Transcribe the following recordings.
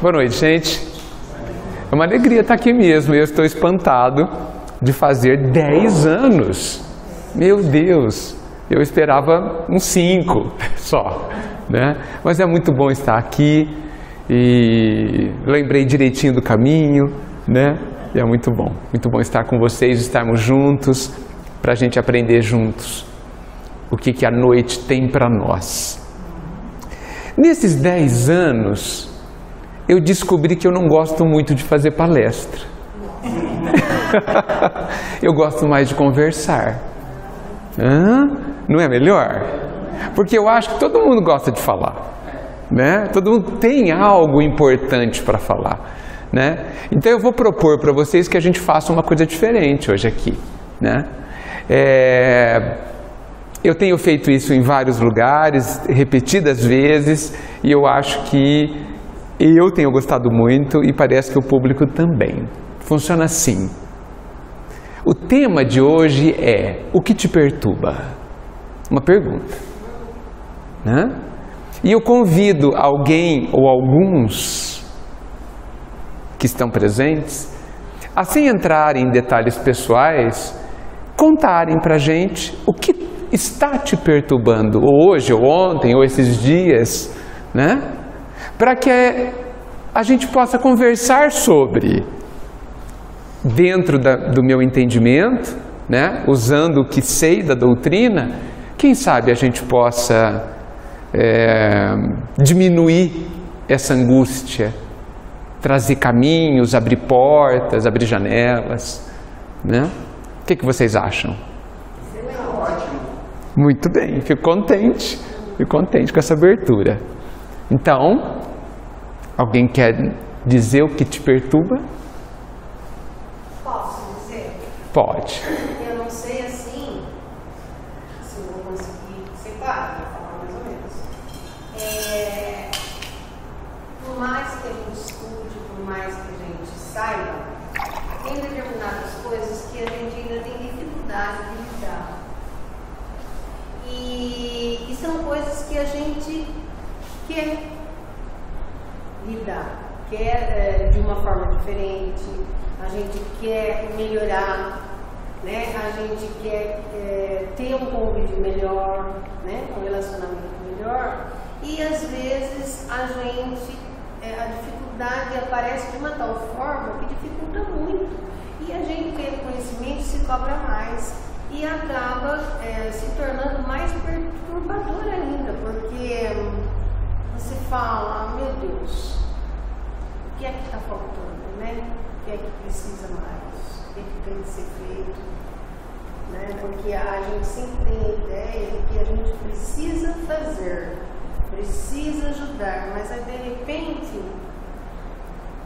Boa noite, gente. É uma alegria estar aqui mesmo. Eu estou espantado de fazer 10 anos. Meu Deus, eu esperava uns 5 só, né? Mas é muito bom estar aqui e lembrei direitinho do caminho, né? E é muito bom estar com vocês, estarmos juntos, para a gente aprender juntos o que a noite tem para nós. Nesses 10 anos, eu descobri que eu não gosto muito de fazer palestra. Eu gosto mais de conversar. Não é melhor? Porque eu acho que todo mundo gosta de falar, né? Todo mundo tem algo importante para falar, né? Então eu vou propor para vocês que a gente faça uma coisa diferente hoje aqui, né? Eu tenho feito isso em vários lugares, repetidas vezes, e eu acho que eu tenho gostado muito e parece que o público também. Funciona assim. O tema de hoje é: o que te perturba? Uma pergunta, né? E eu convido alguém ou alguns que estão presentes a, sem entrar em detalhes pessoais, contarem para a gente o que está te perturbando, ou hoje, ou ontem, ou esses dias, né? Para que a gente possa conversar sobre, dentro do meu entendimento, né? Usando o que sei da doutrina, quem sabe a gente possa diminuir essa angústia, trazer caminhos, abrir portas, abrir janelas, né? O que vocês acham? Muito bem, fico contente com essa abertura. Então, alguém quer dizer o que te perturba? Posso dizer? Pode. Eu não sei assim, se eu vou conseguir ser claro, vou falar mais ou menos. Por mais que a gente estude, por mais que a gente saiba, tem determinadas coisas que a gente ainda tem dificuldade de lidar. E são coisas que a gente quer lidar, quer de uma forma diferente, a gente quer melhorar, né? A gente quer ter um convívio melhor, né? Um relacionamento melhor, e às vezes a dificuldade aparece de uma tal forma que dificulta muito, e a gente tendo conhecimento se cobra mais. E acaba se tornando mais perturbador ainda, porque você fala: meu Deus, o que é que está faltando, né? O que é que precisa mais? O que é que tem que ser feito? Né? Porque a gente sempre tem a ideia de que a gente precisa fazer, precisa ajudar, mas aí, de repente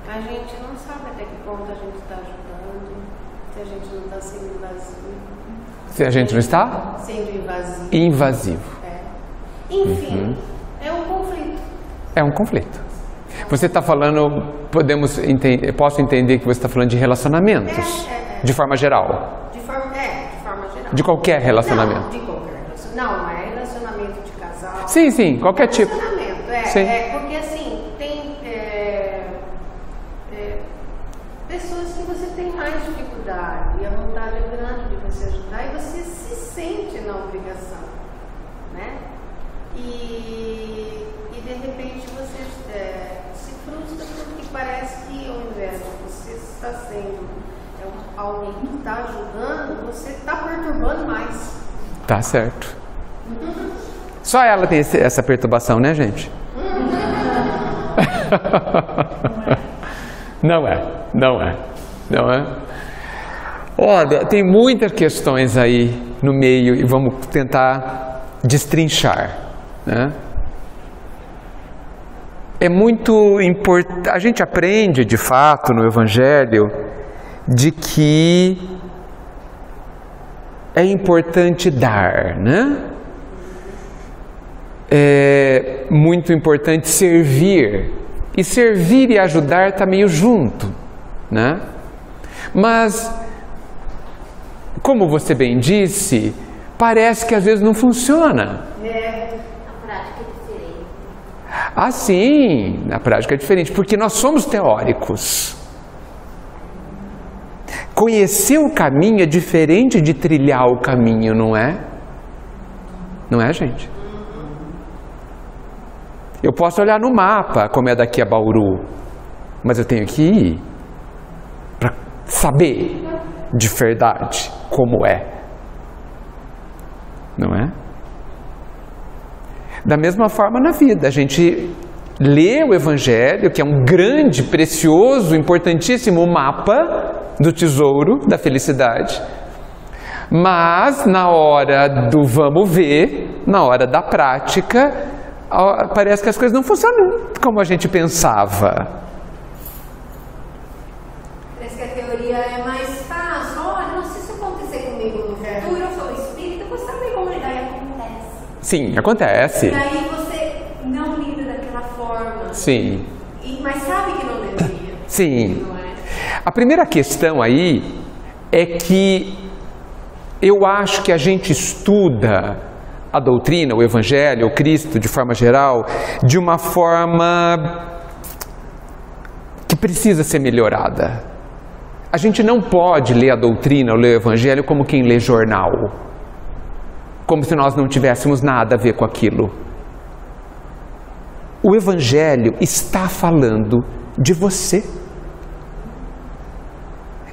a gente não sabe até que ponto a gente está ajudando, se a gente não está sendo invasivo. Se a gente não está? Sendo invasivo. Invasivo. Enfim, é um conflito. É um conflito. Você está falando, posso entender que você está falando de relacionamentos? De forma geral? De forma geral. De qualquer relacionamento? Não, de qualquer relacionamento. Não é relacionamento de casal. Sim, qualquer tipo. Relacionamento, sim. Porque assim, tem pessoas que você tem mais dificuldade e a vontade é grande de você ajudar e você se sente na obrigação, né? E de repente você se frustra porque parece que ao invés de você estar sendo alguém que está ajudando, você está perturbando mais. Tá certo. Só ela tem essa perturbação, né, gente? Não é. Olha, tem muitas questões aí no meio e vamos tentar destrinchar, né? É muito importante, a gente aprende de fato no Evangelho de que é importante dar, né? É muito importante servir. E servir e ajudar está meio junto, né? Mas, como você bem disse, parece que às vezes não funciona. A prática é diferente. Assim, na prática é diferente, porque nós somos teóricos. Conhecer o caminho é diferente de trilhar o caminho, não é? Não é, gente? Eu posso olhar no mapa como é daqui a Bauru, mas eu tenho que ir para saber de verdade como é. Não é? Da mesma forma na vida, a gente lê o Evangelho, que é um grande, precioso, importantíssimo mapa do tesouro da felicidade, mas na hora do vamos ver, na hora da prática, parece que as coisas não funcionam como a gente pensava. Parece que a teoria é mais fácil. Olha, não sei se acontecer comigo no futuro, eu sou espírita, eu vou saber como lidar e acontece. Sim, acontece. E aí você não lida daquela forma. Sim. Mas sabe que não deveria. Sim. Não é? A primeira questão aí é que eu acho que a gente estuda a doutrina, o Evangelho, o Cristo, de forma geral, de uma forma que precisa ser melhorada. A gente não pode ler a doutrina ou ler o Evangelho como quem lê jornal, como se nós não tivéssemos nada a ver com aquilo. O Evangelho está falando de você.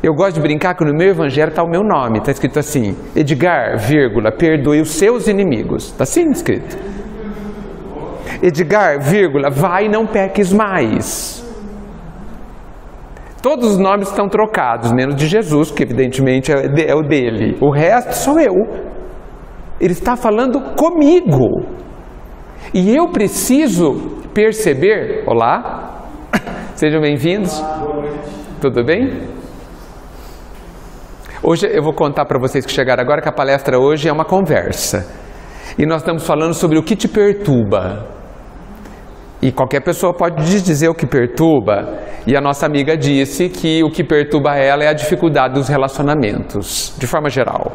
Eu gosto de brincar que no meu Evangelho está o meu nome, está escrito assim, Edgar, vírgula, perdoe os seus inimigos. Está assim escrito. Edgar, vírgula, vai e não peques mais. Todos os nomes estão trocados, menos de Jesus, que evidentemente é o dele. O resto sou eu. Ele está falando comigo. E eu preciso perceber... Olá, sejam bem-vindos. Tudo bem? Hoje eu vou contar para vocês que chegaram agora que a palestra hoje é uma conversa. E nós estamos falando sobre o que te perturba. E qualquer pessoa pode dizer o que perturba. E a nossa amiga disse que o que perturba ela é a dificuldade dos relacionamentos, de forma geral.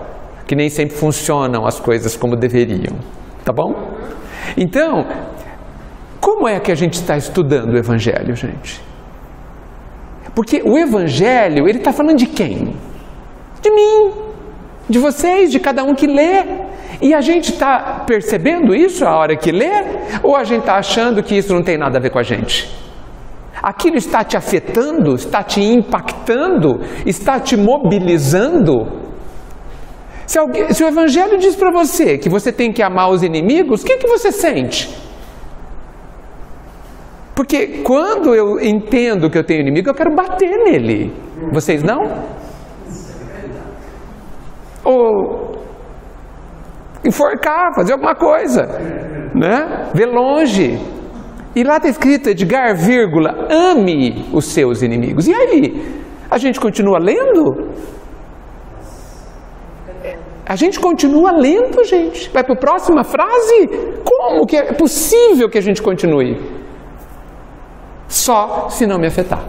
Que nem sempre funcionam as coisas como deveriam. Tá bom? Então, como é que a gente está estudando o Evangelho, gente? Porque o Evangelho, ele está falando de quem? De mim, de vocês, de cada um que lê. E a gente está percebendo isso a hora que lê? Ou a gente está achando que isso não tem nada a ver com a gente? Aquilo está te afetando, está te impactando, está te mobilizando? Se o Evangelho diz para você que você tem que amar os inimigos, o que você sente? Porque quando eu entendo que eu tenho inimigo, eu quero bater nele. Vocês não? Ou enforcar, fazer alguma coisa, né? Ver longe. E lá está escrito, Edgar, vírgula, ame os seus inimigos. E aí? A gente continua lendo? A gente continua lendo, gente. Vai para a próxima frase? Como que é possível que a gente continue? Só se não me afetar.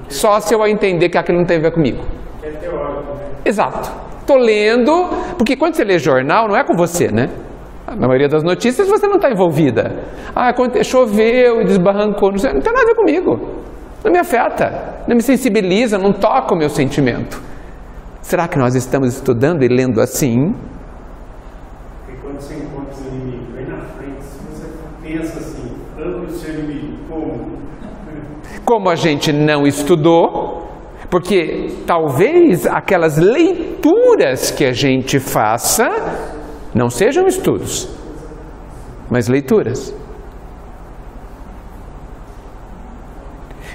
Só se eu entender que aquilo não tem a ver comigo. É teórico, né? Exato. Estou lendo, porque quando você lê jornal, não é com você, né? Na maioria das notícias você não está envolvida. Ah, choveu e desbarrancou, não tem nada a ver comigo. Não me afeta, não me sensibiliza, não toca o meu sentimento. Será que nós estamos estudando e lendo assim? Porque quando você encontra os inimigos bem na frente, se você pensa assim, ame o seu inimigo, como? Como a gente não estudou, porque talvez aquelas leituras que a gente faça não sejam estudos, mas leituras.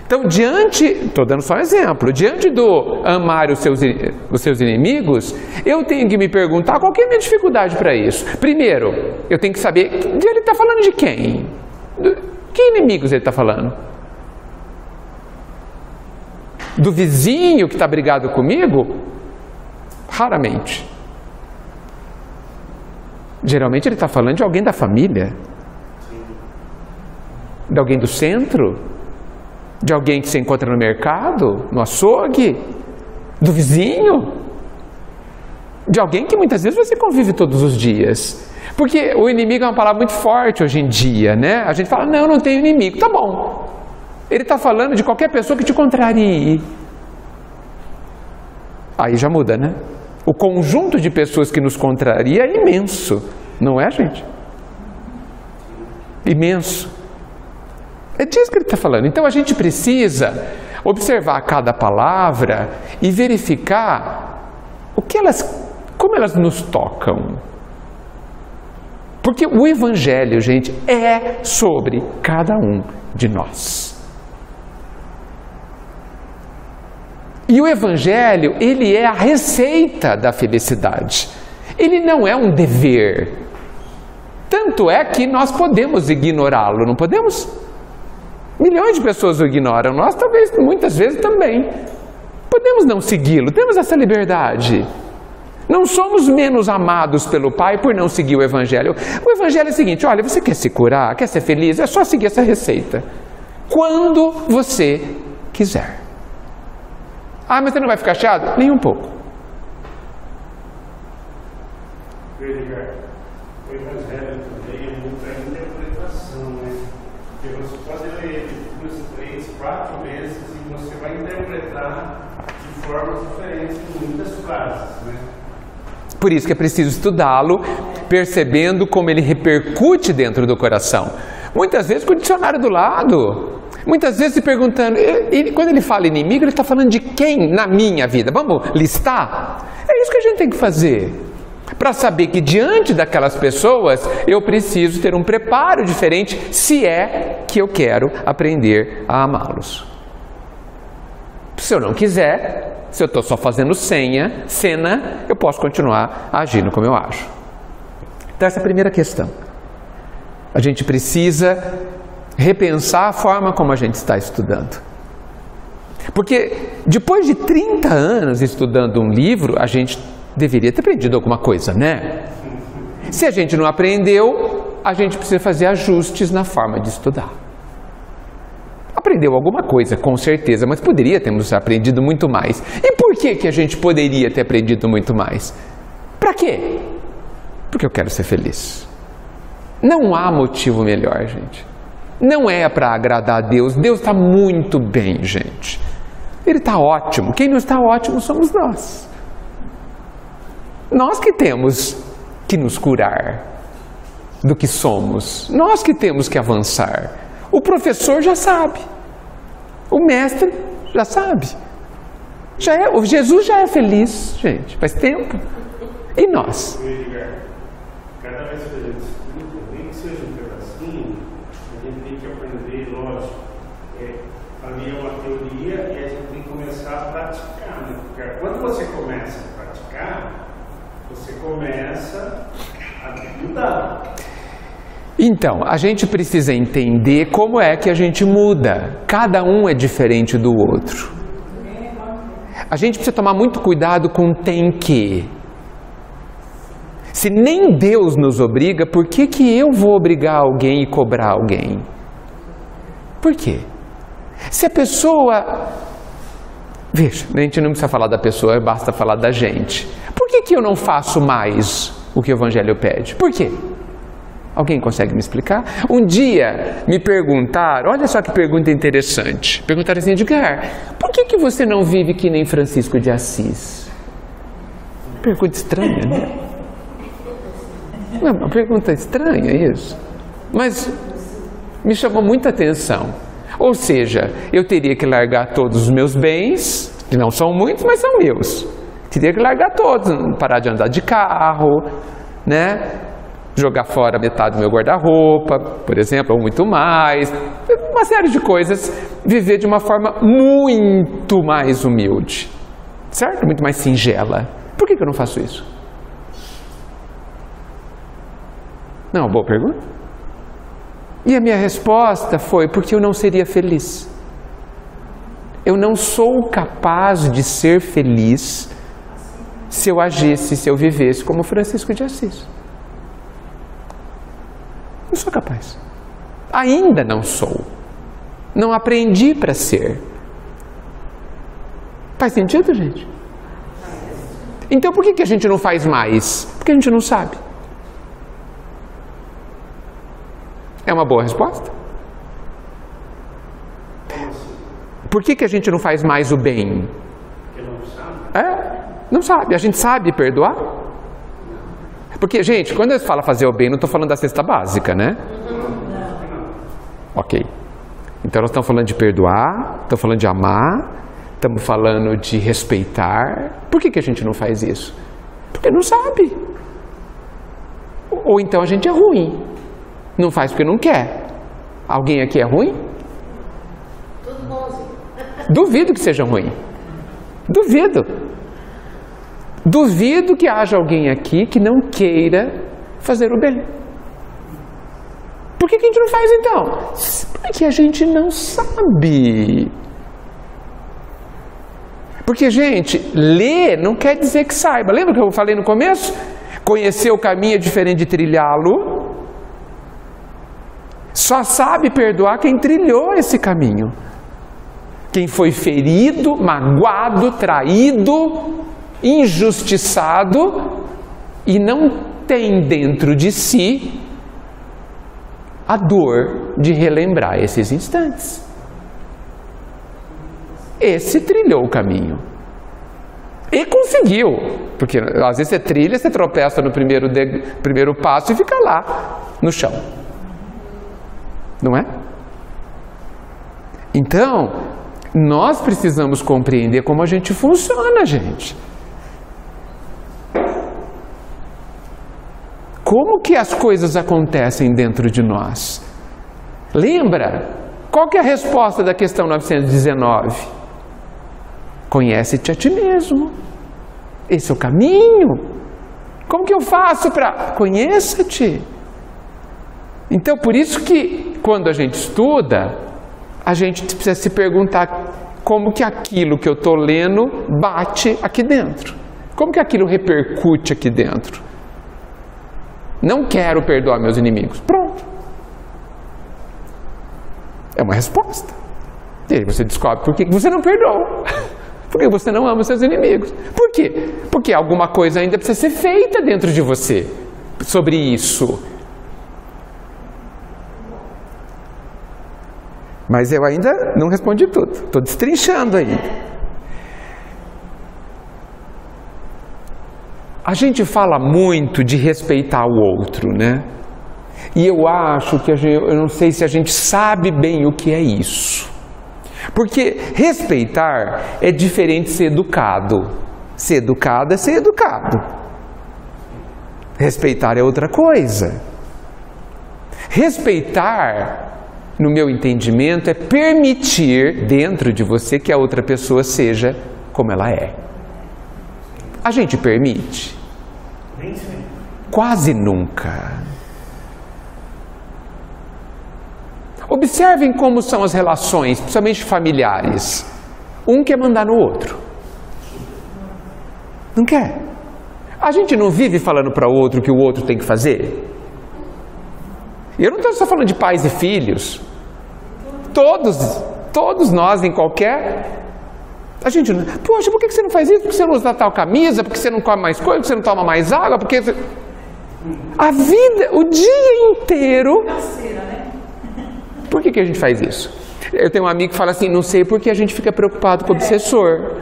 Então, estou dando só um exemplo, diante do amar os seus inimigos, eu tenho que me perguntar qual que é a minha dificuldade para isso. Primeiro, eu tenho que saber, ele está falando de quem? Que inimigos ele está falando? Do vizinho que está brigado comigo? Raramente. Geralmente ele está falando de alguém da família, de alguém do centro, de alguém que se encontra no mercado, no açougue, do vizinho, de alguém que muitas vezes você convive todos os dias. Porque o inimigo é uma palavra muito forte hoje em dia, né? A gente fala, não tenho inimigo. Tá bom. Ele está falando de qualquer pessoa que te contrarie. Aí já muda, né? O conjunto de pessoas que nos contraria é imenso. Não é, gente? Imenso. É disso que ele está falando. Então a gente precisa observar cada palavra e verificar como elas nos tocam. Porque o Evangelho, gente, é sobre cada um de nós. E o Evangelho, ele é a receita da felicidade. Ele não é um dever. Tanto é que nós podemos ignorá-lo, não podemos? Milhões de pessoas o ignoram, nós talvez muitas vezes também. Podemos não segui-lo, temos essa liberdade. Não somos menos amados pelo Pai por não seguir o Evangelho. O Evangelho é o seguinte, olha, você quer se curar, quer ser feliz, é só seguir essa receita. Quando você quiser. Ah, mas você não vai ficar chateado? Nem um pouco. Edgar, o Evangelho também é muita interpretação, né? Porque você pode ler 2, 3, 4 vezes e você vai interpretar de formas diferentes muitas frases, né? Por isso que é preciso estudá-lo, percebendo como ele repercute dentro do coração. Muitas vezes com o dicionário do lado. Muitas vezes se perguntando, quando ele fala inimigo, ele está falando de quem na minha vida? Vamos listar? É isso que a gente tem que fazer. Para saber que diante daquelas pessoas, eu preciso ter um preparo diferente, se é que eu quero aprender a amá-los. Se eu não quiser, se eu estou só fazendo cena, eu posso continuar agindo como eu acho. Então essa é a primeira questão. A gente precisa repensar a forma como a gente está estudando. Porque depois de 30 anos estudando um livro, a gente deveria ter aprendido alguma coisa, né? Se a gente não aprendeu, a gente precisa fazer ajustes na forma de estudar. Aprendeu alguma coisa, com certeza, mas poderia termos aprendido muito mais. E por que a gente poderia ter aprendido muito mais? Para quê? Porque eu quero ser feliz. Não há motivo melhor, gente. Não é para agradar a Deus. Deus está muito bem, gente. Ele está ótimo. Quem não está ótimo somos nós. Nós que temos que nos curar do que somos. Nós que temos que avançar. O professor já sabe. O mestre já sabe. O Jesus já é feliz, gente. Faz tempo. E nós? Cada vez que a gente estuda, nem que seja um pedacinho, a gente tem que aprender, lógico. Ali é uma teoria e a gente tem que começar a praticar, né? Porque quando você começa a praticar, você começa a mudar. Então, a gente precisa entender como é que a gente muda. Cada um é diferente do outro. A gente precisa tomar muito cuidado com tem que. Se nem Deus nos obriga, por que eu vou obrigar alguém e cobrar alguém? Por quê? Se a pessoa... Veja, a gente não precisa falar da pessoa, basta falar da gente. Por que eu não faço mais o que o Evangelho pede? Por quê? Alguém consegue me explicar? Um dia me perguntaram, olha só que pergunta interessante. Perguntaram assim, Edgar, por que você não vive que nem Francisco de Assis? Pergunta estranha, né? Não, uma pergunta estranha isso. Mas me chamou muita atenção. Ou seja, eu teria que largar todos os meus bens, que não são muitos, mas são meus. Teria que largar todos, parar de andar de carro, né? Jogar fora metade do meu guarda-roupa, por exemplo, ou muito mais. Uma série de coisas. Viver de uma forma muito mais humilde. Certo? Muito mais singela. Por que eu não faço isso? Não, boa pergunta. E a minha resposta foi porque eu não seria feliz. Eu não sou capaz de ser feliz se eu agisse, se eu vivesse como Francisco de Assis. Não sou capaz. Ainda não sou. Não aprendi para ser. Faz sentido, gente? Então por que a gente não faz mais? Porque a gente não sabe. É uma boa resposta? Por que a gente não faz mais o bem? Porque não sabe. Não sabe. A gente sabe perdoar? Porque, gente, quando eu falo fazer o bem, não estou falando da cesta básica, né? Ok. Então nós estamos falando de perdoar, estamos falando de amar, estamos falando de respeitar. Por que a gente não faz isso? Porque não sabe. Ou então a gente é ruim. Não faz porque não quer. Alguém aqui é ruim? Tudo bonzinho. Duvido que seja ruim. Duvido. Duvido que haja alguém aqui que não queira fazer o bem. Por que a gente não faz então? Porque a gente não sabe. Porque, gente, ler não quer dizer que saiba. Lembra que eu falei no começo? Conhecer o caminho é diferente de trilhá-lo. Só sabe perdoar quem trilhou esse caminho. Quem foi ferido, magoado, traído, injustiçado e não tem dentro de si a dor de relembrar esses instantes. Esse trilhou o caminho. E conseguiu. Porque às vezes você trilha, você tropeça no primeiro passo e fica lá, no chão. Não é? Então, nós precisamos compreender como a gente funciona, gente. Como que as coisas acontecem dentro de nós? Lembra? Qual que é a resposta da questão 919? Conhece-te a ti mesmo. Esse é o caminho. Como que eu faço para... Conheça-te. Então, por isso que quando a gente estuda, a gente precisa se perguntar como que aquilo que eu estou lendo bate aqui dentro. Como que aquilo repercute aqui dentro. Não quero perdoar meus inimigos. Pronto. É uma resposta. E aí você descobre por que você não perdoa. Por que você não ama seus inimigos. Por quê? Porque alguma coisa ainda precisa ser feita dentro de você sobre isso. Mas eu ainda não respondi tudo. Estou destrinchando aí. A gente fala muito de respeitar o outro, né? E eu acho que eu não sei se a gente sabe bem o que é isso. Porque respeitar é diferente de ser educado. Ser educado é ser educado. Respeitar é outra coisa. Respeitar, no meu entendimento, é permitir dentro de você que a outra pessoa seja como ela é. A gente permite? Nem sempre. Quase nunca. Observem como são as relações, principalmente familiares. Um quer mandar no outro. Não quer. A gente não vive falando para o outro o que o outro tem que fazer. E eu não estou só falando de pais e filhos. Todos nós, em qualquer... A gente não... Poxa, por que você não faz isso? Por que você não usa tal camisa? Por que você não come mais coisa? Por que você não toma mais água? Por que você... A vida, o dia inteiro... Por que a gente faz isso? Eu tenho um amigo que fala assim, não sei por que a gente fica preocupado com o obsessor.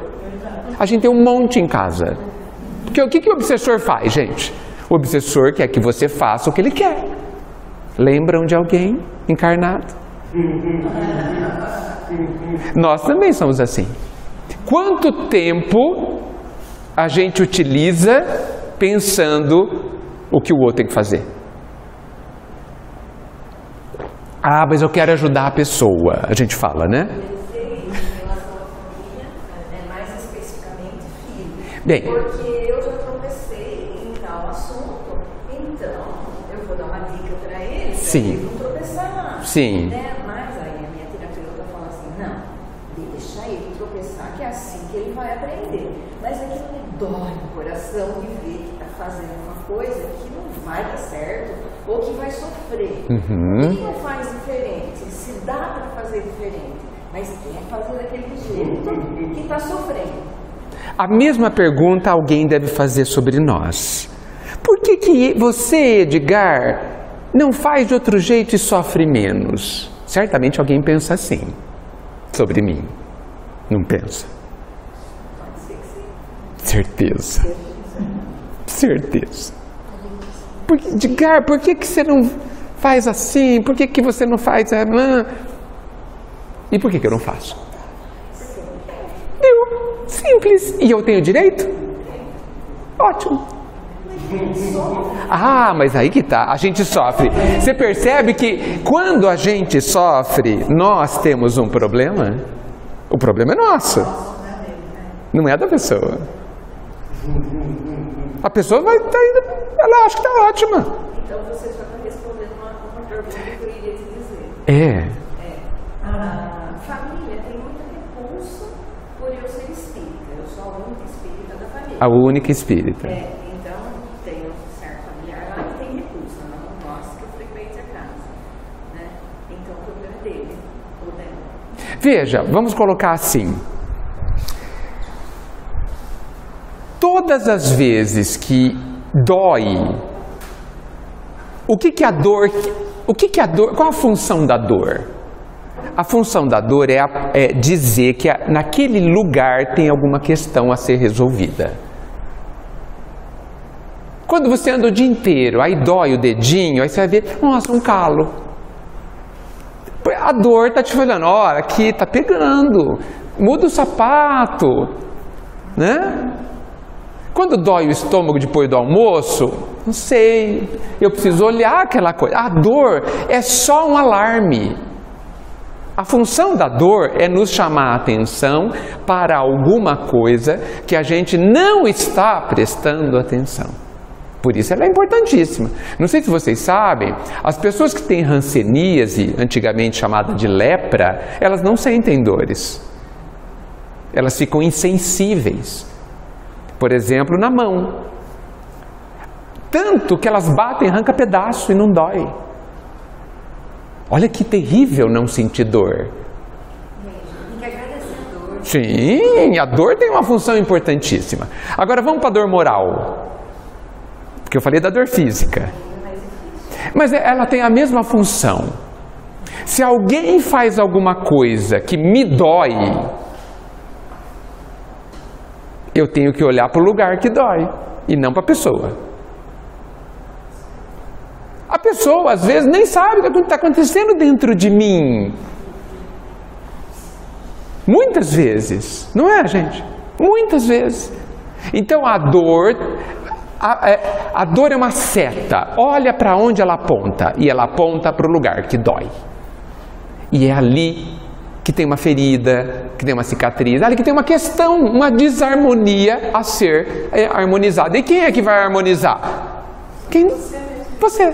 A gente tem um monte em casa. Porque o que o obsessor faz, gente? O obsessor quer que você faça o que ele quer. Lembram de alguém encarnado? Nós também somos assim. Quanto tempo a gente utiliza pensando o que o outro tem que fazer? Ah, mas eu quero ajudar a pessoa. A gente fala, né? Em relação à família, mais especificamente filho. Bem, porque eu já tropecei em tal assunto, então eu vou dar uma dica para ele, para ele não tropeçar. Sim. Né? Mas aí a minha terapeuta fala assim, não, deixa ele tropeçar, que é assim que ele vai aprender. Mas aquilo me dói no coração de ver que está fazendo uma coisa que não vai dar certo, ou que vai sofrer. Por que não faz diferente? Se dá para fazer diferente, mas quer fazer daquele jeito que está sofrendo. A mesma pergunta alguém deve fazer sobre nós. Por que você, Edgar, não faz de outro jeito e sofre menos. Certamente alguém pensa assim sobre mim. Não pensa? Pode ser que sim. Certeza. Certeza. Edgar, por que você não faz assim? Por que você não faz... E por que eu não faço? Eu. Simples. E eu tenho direito? Ótimo. Ah, mas aí que tá, a gente sofre. Você percebe que quando a gente sofre, nós temos um problema? O problema é nosso, não é da pessoa. A pessoa vai estar indo, ela acha que está ótima. Então você só está respondendo uma pergunta que eu iria te dizer. A família tem muito repulso por eu ser espírita. Eu sou a única espírita da família. A única espírita. Então tem um certo familiar lá que tem repulso, não gosta que eu frequente a casa. Né? Então o problema é dele, ou dela. Veja, vamos colocar assim. Todas as vezes que dói, qual a função da dor? A função da dor é dizer que naquele lugar tem alguma questão a ser resolvida. Quando você anda o dia inteiro, aí dói o dedinho, aí você vai ver, nossa, um calo. A dor está te falando, olha, aqui está pegando, muda o sapato, né? Quando dói o estômago depois do almoço, não sei, eu preciso olhar aquela coisa. A dor é só um alarme. A função da dor é nos chamar a atenção para alguma coisa que a gente não está prestando atenção. Por isso ela é importantíssima. Não sei se vocês sabem, as pessoas que têm hanseníase, antigamente chamada de lepra, elas não sentem dores. Elas ficam insensíveis. Por exemplo, na mão. Tanto que elas batem, arranca pedaço e não dói. Olha que terrível não sentir dor. Tem que agradecer a dor. Sim, a dor tem uma função importantíssima. Agora vamos para a dor moral. Porque eu falei da dor física. Mas ela tem a mesma função. Se alguém faz alguma coisa que me dói, eu tenho que olhar para o lugar que dói e não para a pessoa. A pessoa, às vezes, nem sabe o que está acontecendo dentro de mim. Muitas vezes, não é, gente? Muitas vezes. Então, a dor é uma seta. Olha para onde ela aponta. E ela aponta para o lugar que dói. E é ali que tem uma ferida, que tem uma cicatriz, ali que tem uma questão, uma desarmonia a ser harmonizada. E quem é que vai harmonizar? Quem? Você.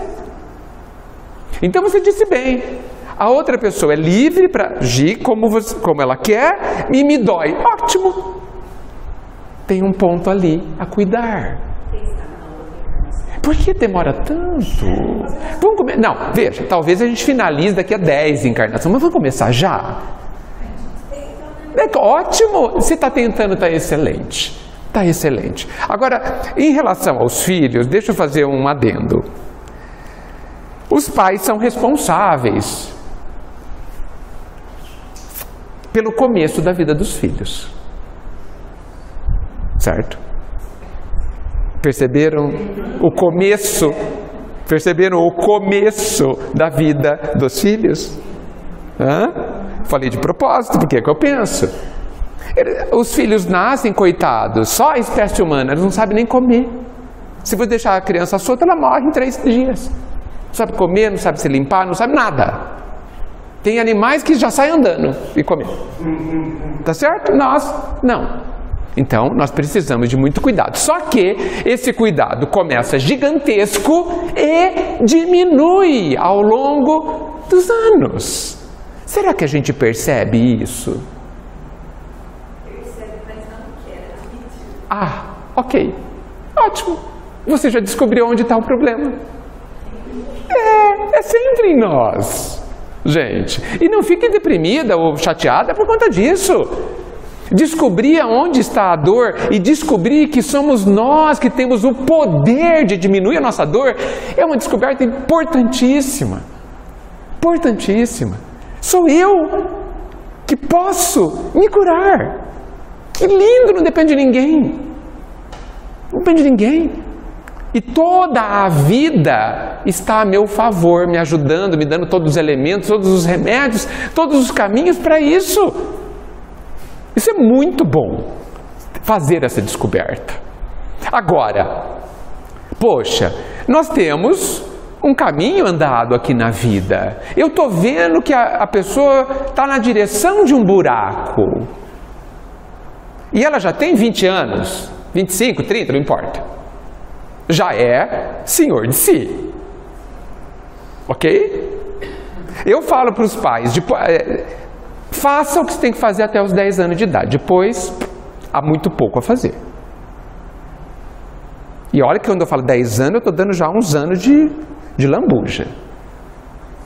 Então você disse bem, a outra pessoa é livre para agir como ela quer e me dói. Ótimo! Tem um ponto ali a cuidar. Por que demora tanto? Vamos Não, veja, talvez a gente finalize daqui a 10 encarnações, mas vamos começar já? Ótimo! Você está tentando, está excelente. Está excelente. Agora, em relação aos filhos, deixa eu fazer um adendo. Os pais são responsáveis pelo começo da vida dos filhos. Certo? Perceberam o começo? Perceberam o começo da vida dos filhos? Falei de propósito, porque é que eu penso. Os filhos nascem, coitados, só a espécie humana, eles não sabem nem comer. Se você deixar a criança solta, ela morre em 3 dias. Não sabe comer, não sabe se limpar, não sabe nada. Tem animais que já saem andando e comendo. Tá certo? Nós, não. Então, nós precisamos de muito cuidado. Só que esse cuidado começa gigantesco e diminui ao longo dos anos. Será que a gente percebe isso? Percebe, mas não quer admitir. Ah, ok. Ótimo. Você já descobriu onde está o problema. É sempre em nós, gente. E não fique deprimida ou chateada por conta disso. Descobrir onde está a dor e descobrir que somos nós que temos o poder de diminuir a nossa dor é uma descoberta importantíssima. Importantíssima. Sou eu que posso me curar. Que lindo, não depende de ninguém. Não depende de ninguém. E toda a vida está a meu favor, me ajudando, me dando todos os elementos, todos os remédios, todos os caminhos para isso. Isso é muito bom, fazer essa descoberta. Agora, poxa, nós temos um caminho andado aqui na vida. Eu estou vendo que a pessoa está na direção de um buraco. E ela já tem 20 anos, 25, 30, não importa. Já é senhor de si. Ok? Eu falo para os pais, faça o que você tem que fazer até os 10 anos de idade. Depois, há muito pouco a fazer. E olha que quando eu falo 10 anos, eu estou dando já uns anos de lambuja.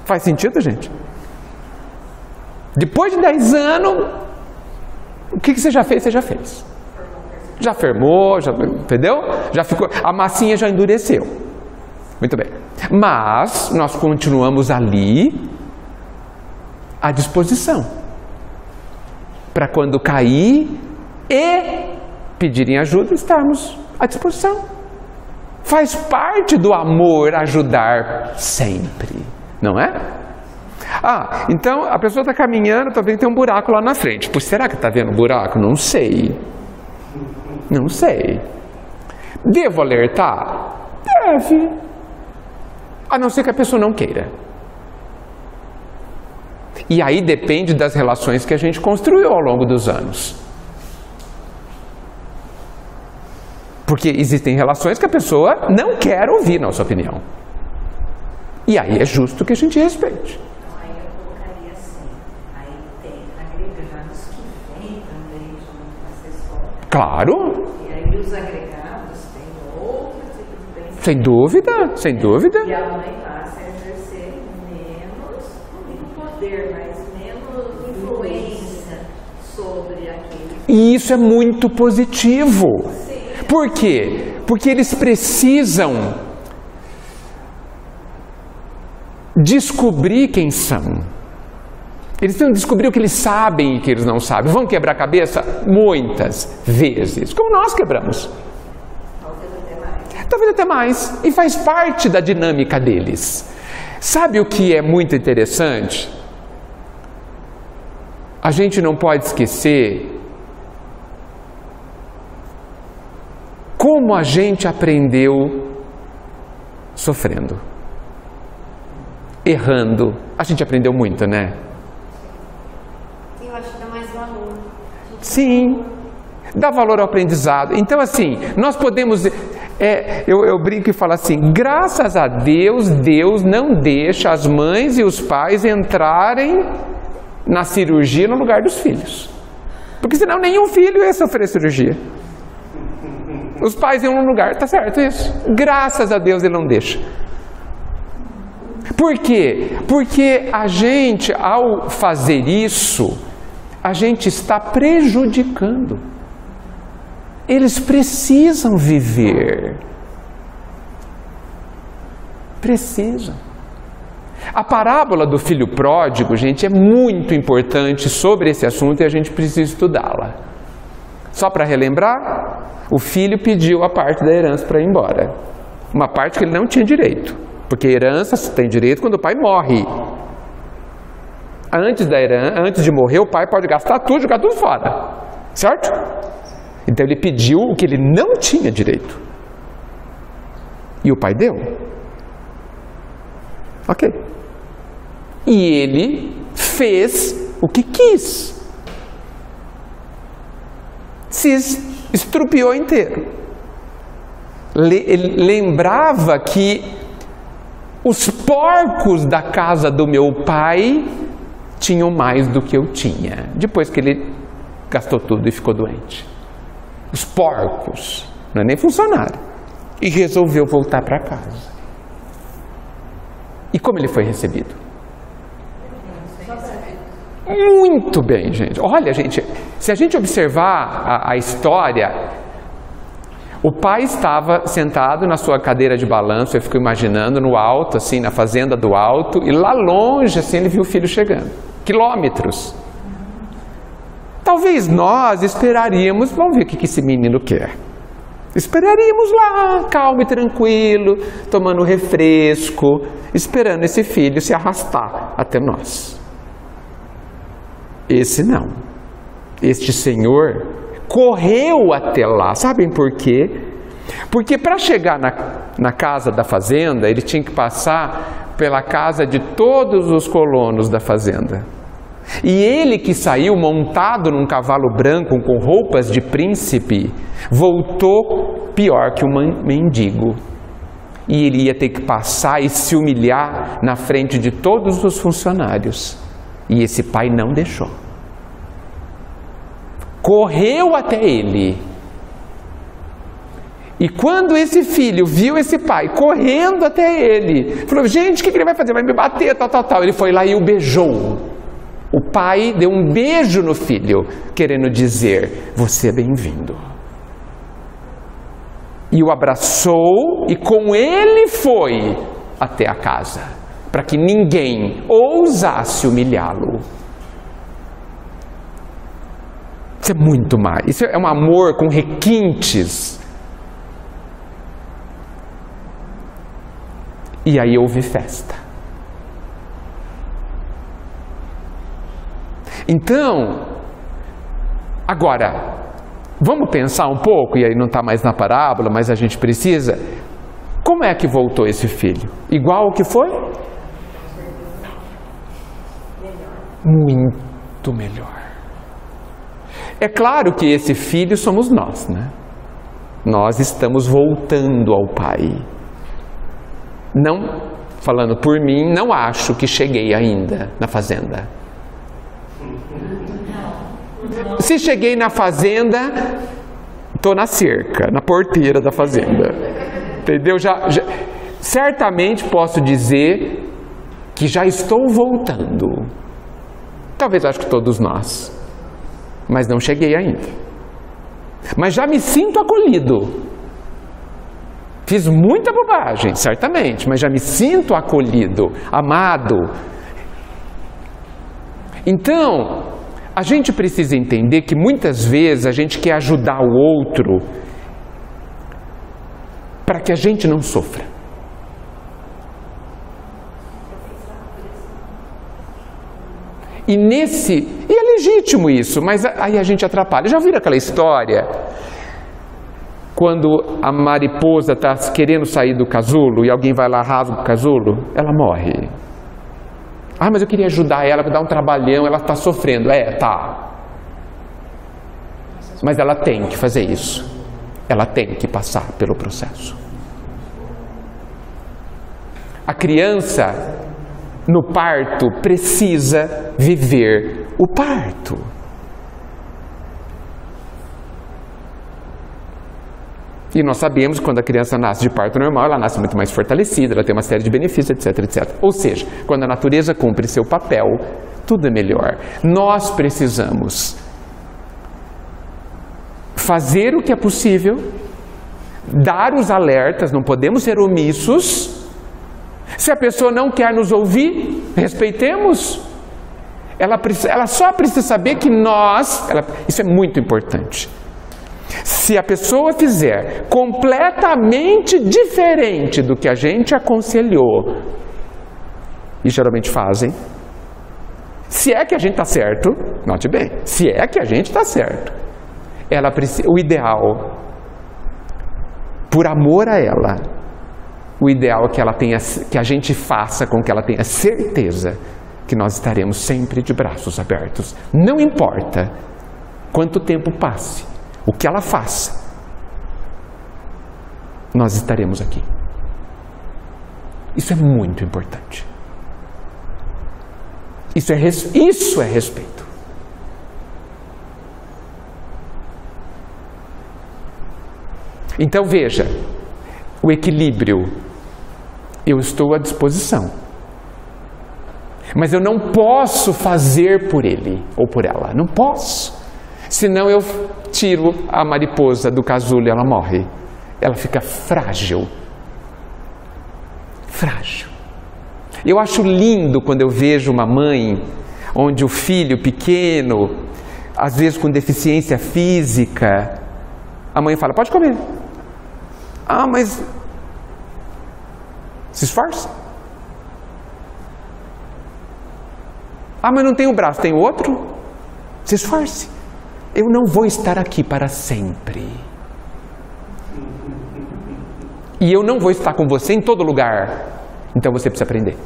Faz sentido, gente? Depois de 10 anos, o que você já fez? Você já fez. Já firmou, já, entendeu? Já ficou, a massinha já endureceu. Muito bem. Mas nós continuamos ali à disposição. Para quando cair e pedirem ajuda, estarmos à disposição. Faz parte do amor ajudar sempre, não é? Ah, então a pessoa está caminhando, está vendo que tem um buraco lá na frente. Pois será que está vendo o buraco? Não sei. Não sei. Devo alertar? Deve. A não ser que a pessoa não queira. E aí depende das relações que a gente construiu ao longo dos anos. Porque existem relações que a pessoa não quer ouvir nossa opinião. E aí é justo que a gente respeite. Aí eu colocaria assim, aí tem agregados que vêm também junto com essa escola. Claro. E aí os agregados têm outro tipo de pensamento. Sem dúvida, sem dúvida. E a mãe passa a exercer menos, não digo poder, mas menos influência sobre aquele. E isso é muito positivo. Sim. Por quê? Porque eles precisam descobrir quem são. Eles precisam descobrir o que eles sabem e o que eles não sabem. Vão quebrar a cabeça? Muitas vezes. Como nós quebramos. Talvez até mais. E faz parte da dinâmica deles. Sabe o que é muito interessante? A gente não pode esquecer como a gente aprendeu sofrendo, errando. A gente aprendeu muito, né? Eu acho que dá mais valor. Sim, dá valor ao aprendizado. Então, assim, nós podemos... eu brinco e falo assim, graças a Deus, Deus não deixa as mães e os pais entrarem na cirurgia no lugar dos filhos. Porque senão nenhum filho ia sofrer cirurgia. Os pais iam num lugar, tá certo isso? Graças a Deus ele não deixa. Por quê? Porque a gente, ao fazer isso, a gente está prejudicando. Eles precisam viver. Precisam. A parábola do filho pródigo, gente, é muito importante sobre esse assunto e a gente precisa estudá-la. Só para relembrar, o filho pediu a parte da herança para ir embora. Uma parte que ele não tinha direito. Porque herança se tem direito quando o pai morre. Antes de morrer, o pai pode gastar tudo, jogar tudo fora. Certo? Então ele pediu o que ele não tinha direito. E o pai deu. Ok. E ele fez o que quis. Se estrupiou inteiro. Ele lembrava que os porcos da casa do meu pai tinham mais do que eu tinha. Depois que ele gastou tudo e ficou doente. Os porcos, não é nem funcionário. E resolveu voltar para casa. E como ele foi recebido? Muito bem, gente. Olha, gente, se a gente observar a história, o pai estava sentado na sua cadeira de balanço, eu fico imaginando, no alto, assim, na fazenda do alto, e lá longe, assim, ele viu o filho chegando. Quilômetros. Talvez nós esperaríamos, vamos ver o que esse menino quer. Esperaríamos lá, calmo e tranquilo, tomando um refresco, esperando esse filho se arrastar até nós. Esse não. Este senhor correu até lá. Sabem por quê? Porque para chegar na casa da fazenda, ele tinha que passar pela casa de todos os colonos da fazenda. E ele que saiu montado num cavalo branco com roupas de príncipe, voltou pior que um mendigo. E ele ia ter que passar e se humilhar na frente de todos os funcionários. E esse pai não deixou. Correu até ele. E quando esse filho viu esse pai correndo até ele, falou, gente, o que ele vai fazer? Vai me bater, tal. Ele foi lá e o beijou. O pai deu um beijo no filho, querendo dizer, você é bem-vindo. E o abraçou e com ele foi até a casa, para que ninguém ousasse humilhá-lo. Isso é muito mais. Isso é um amor com requintes. E aí houve festa. Então, agora, vamos pensar um pouco, e aí não está mais na parábola, mas a gente precisa. Como é que voltou esse filho? Igual ao que foi? Muito melhor. É claro que esse filho somos nós, né? Nós estamos voltando ao Pai. Não, falando por mim, não acho que cheguei ainda na fazenda. Se cheguei na fazenda, estou na cerca, na porteira da fazenda. Entendeu? Certamente posso dizer que já estou voltando. Talvez acho que todos nós. Mas não cheguei ainda. Mas já me sinto acolhido. Fiz muita bobagem, certamente, mas já me sinto acolhido, amado. Então, a gente precisa entender que muitas vezes a gente quer ajudar o outro para que a gente não sofra. E é legítimo isso, mas aí a gente atrapalha. Já viram aquela história? Quando a mariposa está querendo sair do casulo e alguém vai lá, rasga o casulo, ela morre. Ah, mas eu queria ajudar ela, dar um trabalhão, ela está sofrendo. Tá. Mas ela tem que fazer isso. Ela tem que passar pelo processo. A criança, no parto, precisa viver o parto. E nós sabemos que quando a criança nasce de parto normal, ela nasce muito mais fortalecida, ela tem uma série de benefícios, etc, etc. Ou seja, quando a natureza cumpre seu papel, tudo é melhor. Nós precisamos fazer o que é possível, dar os alertas, não podemos ser omissos. Se a pessoa não quer nos ouvir, respeitemos. Ela só precisa saber que isso é muito importante. Se a pessoa fizer completamente diferente do que a gente aconselhou, e geralmente fazem, se é que a gente está certo, note bem, se é que a gente está certo, o ideal, por amor a ela, o ideal é que a gente faça com que ela tenha certeza que nós estaremos sempre de braços abertos. Não importa quanto tempo passe, o que ela faça, nós estaremos aqui. Isso é muito importante. Isso é respeito. Então veja, o equilíbrio. Eu estou à disposição. Mas eu não posso fazer por ele ou por ela, não posso. Senão eu tiro a mariposa do casulo e ela morre. Ela fica frágil. Frágil. Eu acho lindo quando eu vejo uma mãe onde o filho pequeno, às vezes com deficiência física, a mãe fala, pode comer. Ah, mas se esforça. Ah, mas não tem o braço, tem o outro? Se esforce. Eu não vou estar aqui para sempre. E eu não vou estar com você em todo lugar. Então você precisa aprender.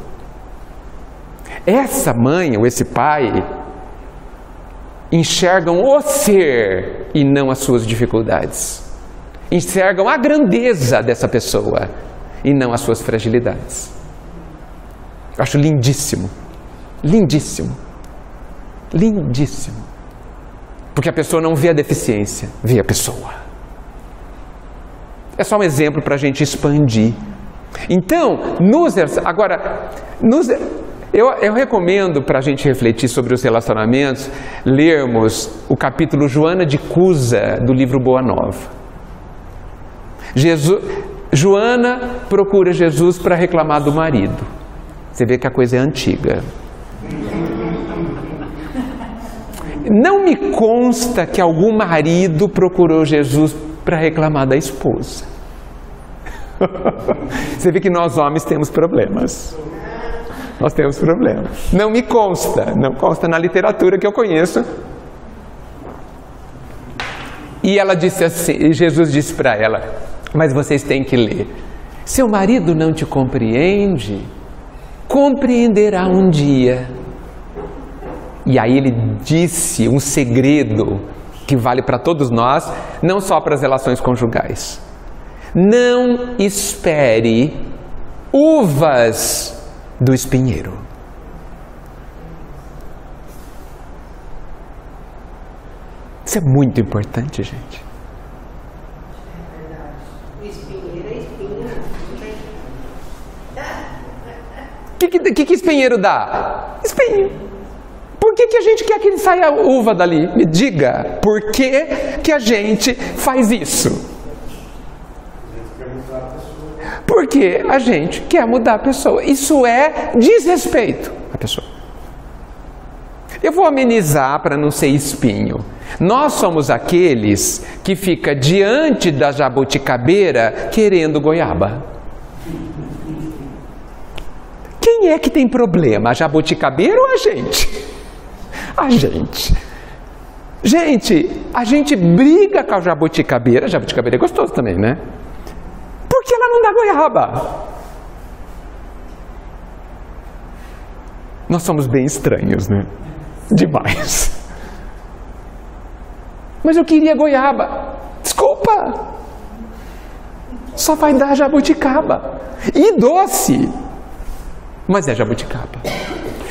Essa mãe ou esse pai enxergam o ser e não as suas dificuldades. Enxergam a grandeza dessa pessoa e não as suas fragilidades. Eu acho lindíssimo. Lindíssimo. Lindíssimo. Porque a pessoa não vê a deficiência, vê a pessoa. É só um exemplo para a gente expandir. Então, eu recomendo para a gente refletir sobre os relacionamentos, lermos o capítulo Joana de Cusa, do livro Boa Nova. Joana procura Jesus para reclamar do marido. Você vê que a coisa é antiga. Não me consta que algum marido procurou Jesus para reclamar da esposa. Você vê que nós homens temos problemas. Nós temos problemas. Não me consta, não consta na literatura que eu conheço. E ela disse assim, Jesus disse para ela, mas vocês têm que ler. Seu marido não te compreende, compreenderá um dia. E aí ele disse um segredo que vale para todos nós, não só para as relações conjugais. Não espere uvas do espinheiro. Isso é muito importante, gente. O espinheiro é espinho. O que espinheiro dá? Espinho. Por que a gente quer que ele saia uva dali? Me diga, por que a gente faz isso? Porque a gente quer mudar a pessoa. Isso é desrespeito à pessoa. Eu vou amenizar para não ser espinho. Nós somos aqueles que fica diante da jabuticabeira querendo goiaba. Quem é que tem problema? A jabuticabeira ou a gente? A gente. Gente, a gente briga com a jabuticabeira. A jabuticabeira é gostoso também, né? Porque ela não dá goiaba. Nós somos bem estranhos, né? Demais. Mas eu queria goiaba. Desculpa. Só vai dar jabuticaba. E doce. Mas é jabuticaba.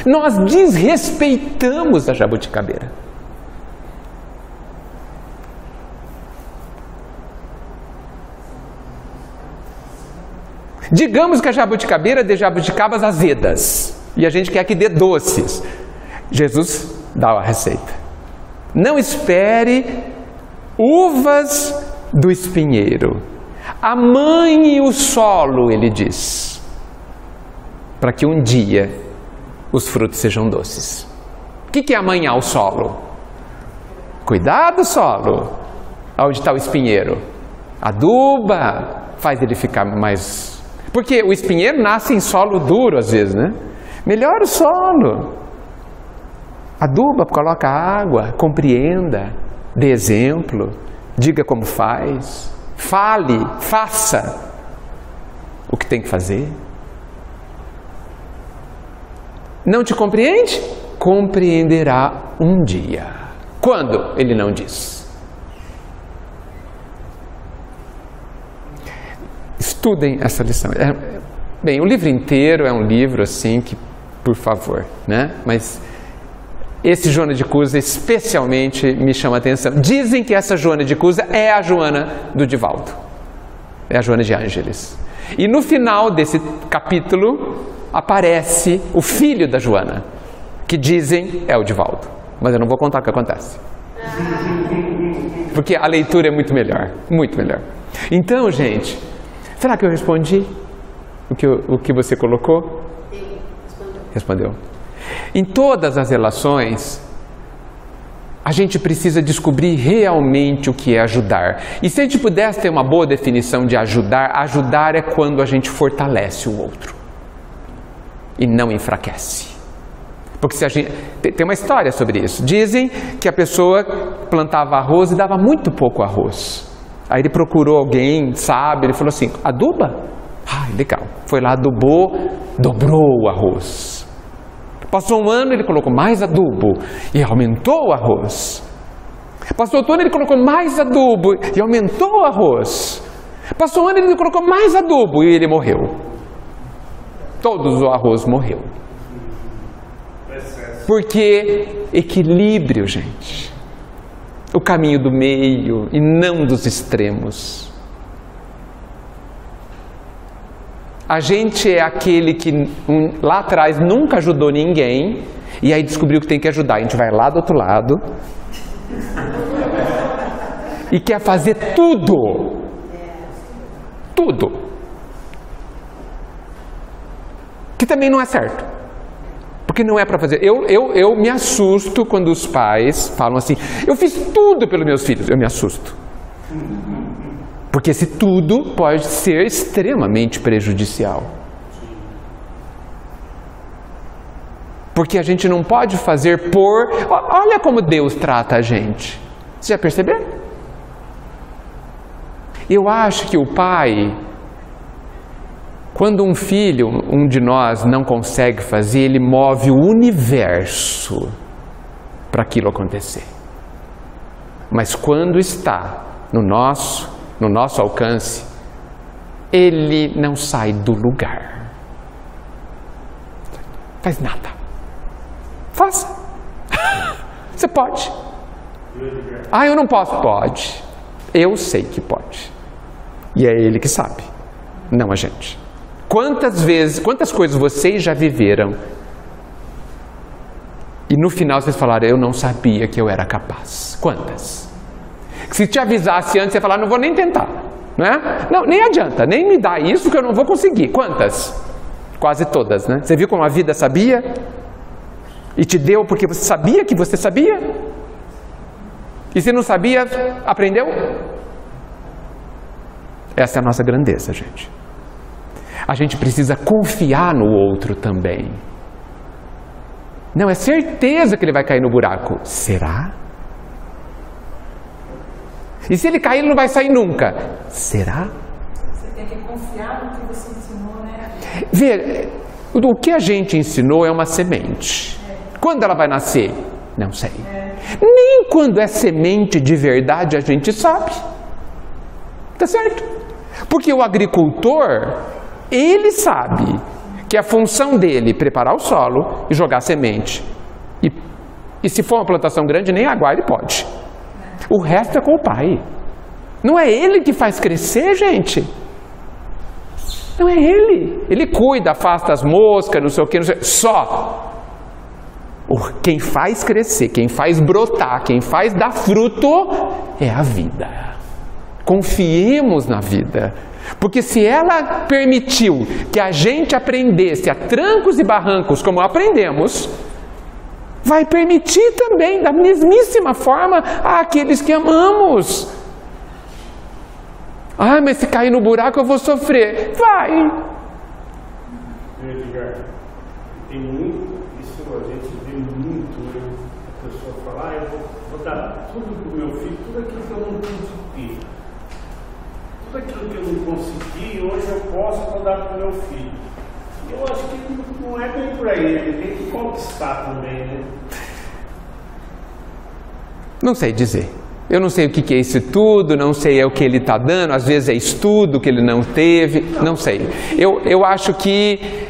Nós desrespeitamos a jabuticabeira. Digamos que a jabuticabeira dê jabuticabas azedas e a gente quer que dê doces. Jesus dá a receita. Não espere uvas do espinheiro. Amanhe o solo, ele diz, para que um dia os frutos sejam doces. O que é amanhar o solo? Cuidar do solo. Onde está o espinheiro? Aduba, faz ele ficar mais... Porque o espinheiro nasce em solo duro às vezes, né? Melhora o solo. Aduba, coloca água, compreenda, dê exemplo, diga como faz, fale, faça o que tem que fazer. Não te compreende? Compreenderá um dia. Quando? Ele não diz. Estudem essa lição. Bem, o livro inteiro é um livro assim que, por favor, né? Mas esse Joana de Cusa especialmente me chama a atenção. Dizem que essa Joana de Cusa é a Joana do Divaldo. É a Joana de Ângeles. E no final desse capítulo, aparece o filho da Joana, que dizem é o Divaldo. Mas eu não vou contar o que acontece. Porque a leitura é muito melhor, muito melhor. Então, gente, será que eu respondi o que você colocou? Respondeu. Em todas as relações, a gente precisa descobrir realmente o que é ajudar. E se a gente pudesse ter uma boa definição de ajudar, ajudar é quando a gente fortalece o outro e não enfraquece. Porque se a gente... Tem uma história sobre isso. Dizem que a pessoa plantava arroz e dava muito pouco arroz. Aí ele procurou alguém, sabe? Ele falou assim, aduba? Ah, legal. Foi lá, adubou, dobrou o arroz. Passou um ano, ele colocou mais adubo e aumentou o arroz. Passou outro ano, ele colocou mais adubo e aumentou o arroz. Passou um ano, ele colocou mais adubo e ele morreu. Todo o arroz morreu. Porque equilíbrio, gente. O caminho do meio e não dos extremos. A gente é aquele que lá atrás nunca ajudou ninguém e aí descobriu que tem que ajudar. A gente vai lá do outro lado e quer fazer tudo. Tudo. Que também não é certo. Porque não é para fazer. Eu me assusto quando os pais falam assim, eu fiz tudo pelos meus filhos. Eu me assusto. Porque esse tudo pode ser extremamente prejudicial. Porque a gente não pode fazer por... Olha como Deus trata a gente. Você já percebeu? Eu acho que o pai... Quando um filho, um de nós, não consegue fazer, ele move o universo para aquilo acontecer. Mas quando está no nosso alcance, ele não sai do lugar. Faz nada. Faça. Você pode. Ah, eu não posso. Pode. Eu sei que pode. E é ele que sabe, não a gente. Quantas coisas vocês já viveram e no final vocês falaram, eu não sabia que eu era capaz. Quantas? Se te avisasse antes, você ia falar, não vou nem tentar. Não é? Não, nem adianta, nem me dá isso que eu não vou conseguir. Quantas? Quase todas, né? Você viu como a vida sabia? E te deu porque você sabia que você sabia? E se não sabia, aprendeu? Essa é a nossa grandeza, gente. A gente precisa confiar no outro também. Não, é certeza que ele vai cair no buraco. Será? E se ele cair, ele não vai sair nunca. Será? Você tem que confiar no que você ensinou, né? Vê, o que a gente ensinou é uma semente. Quando ela vai nascer? Não sei. Nem quando é semente de verdade a gente sabe. Tá certo? Porque o agricultor... Ele sabe que a função dele é preparar o solo e jogar semente. E se for uma plantação grande, nem aguar ele pode. O resto é com o pai. Não é ele que faz crescer, gente. Não é ele. Ele cuida, afasta as moscas, não sei o que, só. Quem faz crescer, quem faz brotar, quem faz dar fruto é a vida. Confiemos na vida. Porque se ela permitiu que a gente aprendesse a trancos e barrancos como aprendemos, vai permitir também, da mesmíssima forma, àqueles que amamos. Ah, mas se cair no buraco eu vou sofrer. Vai! Edgar, tem muito, isso a gente vê muito, né? A pessoa fala, eu vou dar tudo para o meu filho, tudo aquilo que eu não consegui. Tudo aquilo que eu não consegui, hoje eu posso dar para o meu filho. Eu acho que não é bem por aí, ele tem que conquistar também, né? Não sei dizer. Eu não sei o que é isso tudo, não sei o que ele está dando, às vezes é estudo que ele não teve, não sei. Eu acho que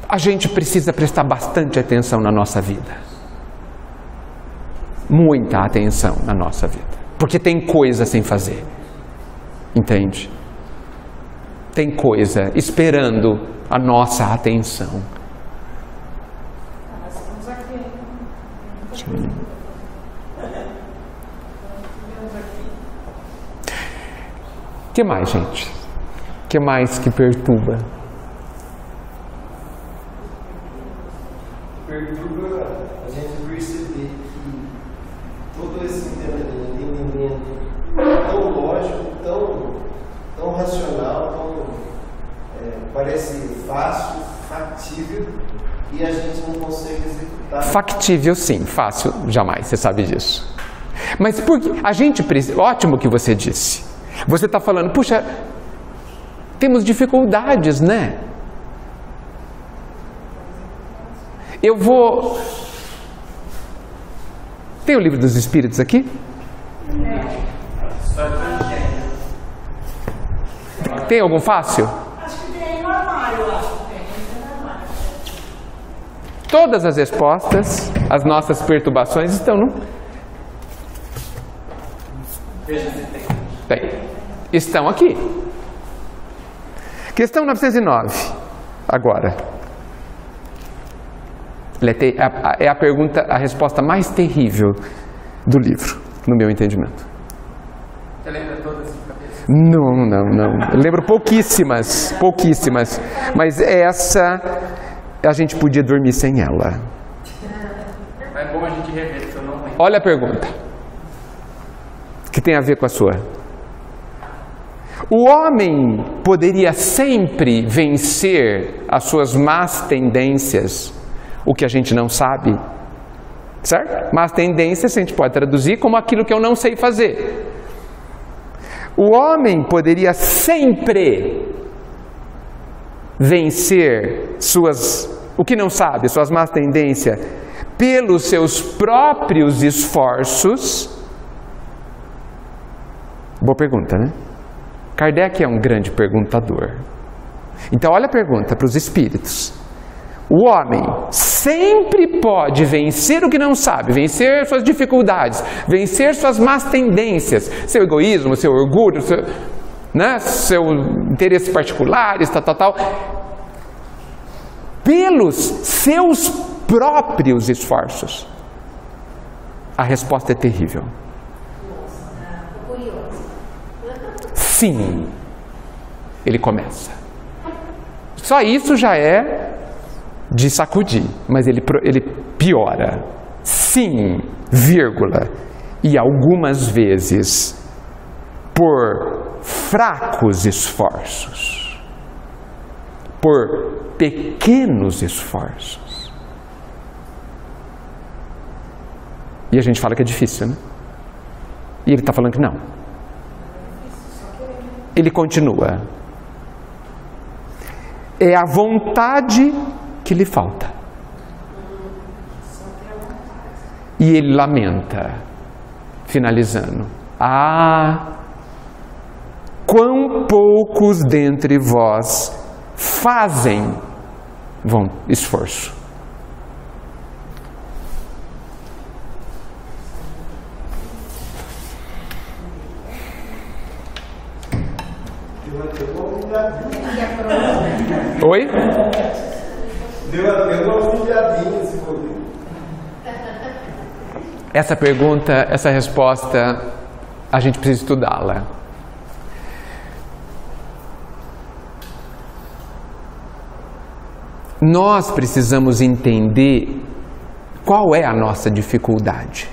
a gente precisa prestar bastante atenção na nossa vida. Muita atenção na nossa vida. Porque tem coisa sem fazer. Entende? Tem coisa esperando a nossa atenção. Nós estamos aqui. Sim. O que mais, gente? O que mais que perturba? Perturba a gente perceber que todo esse entendimento tão lógico, tão racional, parece fácil, factível, e a gente não consegue executar. Factível sim, fácil jamais, você sabe disso. Mas por que a gente precisa... Ótimo que você disse. Você está falando, puxa, temos dificuldades, né? Eu vou... Tem o Livro dos Espíritos aqui? Tem algum fácil? Acho que tem no armário, eu acho que tem. No armário. Todas as respostas, as nossas perturbações estão no... Tem. Estão aqui. Questão 909. Agora. É a pergunta, a resposta mais terrível do livro, no meu entendimento. Você lembra todas de cabeça? Não. Eu lembro pouquíssimas. Mas essa, a gente podia dormir sem ela. É bom a gente rever, se eu não lembro. Olha a pergunta. Que tem a ver com a sua. O homem poderia sempre vencer as suas más tendências, o que a gente não sabe, certo? Más tendências a gente pode traduzir como aquilo que eu não sei fazer. O homem poderia sempre vencer o que não sabe, suas más tendências, pelos seus próprios esforços. Boa pergunta, né? Kardec é um grande perguntador. Então olha a pergunta para os espíritos. O homem sempre pode vencer o que não sabe, vencer suas dificuldades, vencer suas más tendências, seu egoísmo, seu orgulho, seu interesse particulares, tal, pelos seus próprios esforços. A resposta é terrível. Sim, ele começa. Só isso já é de sacudir, mas ele piora. Sim, vírgula. E algumas vezes por fracos esforços, por pequenos esforços. E a gente fala que é difícil, né? E ele está falando que não. Ele continua. É a vontade que lhe falta. E ele lamenta, finalizando. Quão poucos dentre vós fazem esforço. Oi? Deu até uma humilhadinha esse poder. Essa pergunta, essa resposta, a gente precisa estudá-la. Nós precisamos entender qual é a nossa dificuldade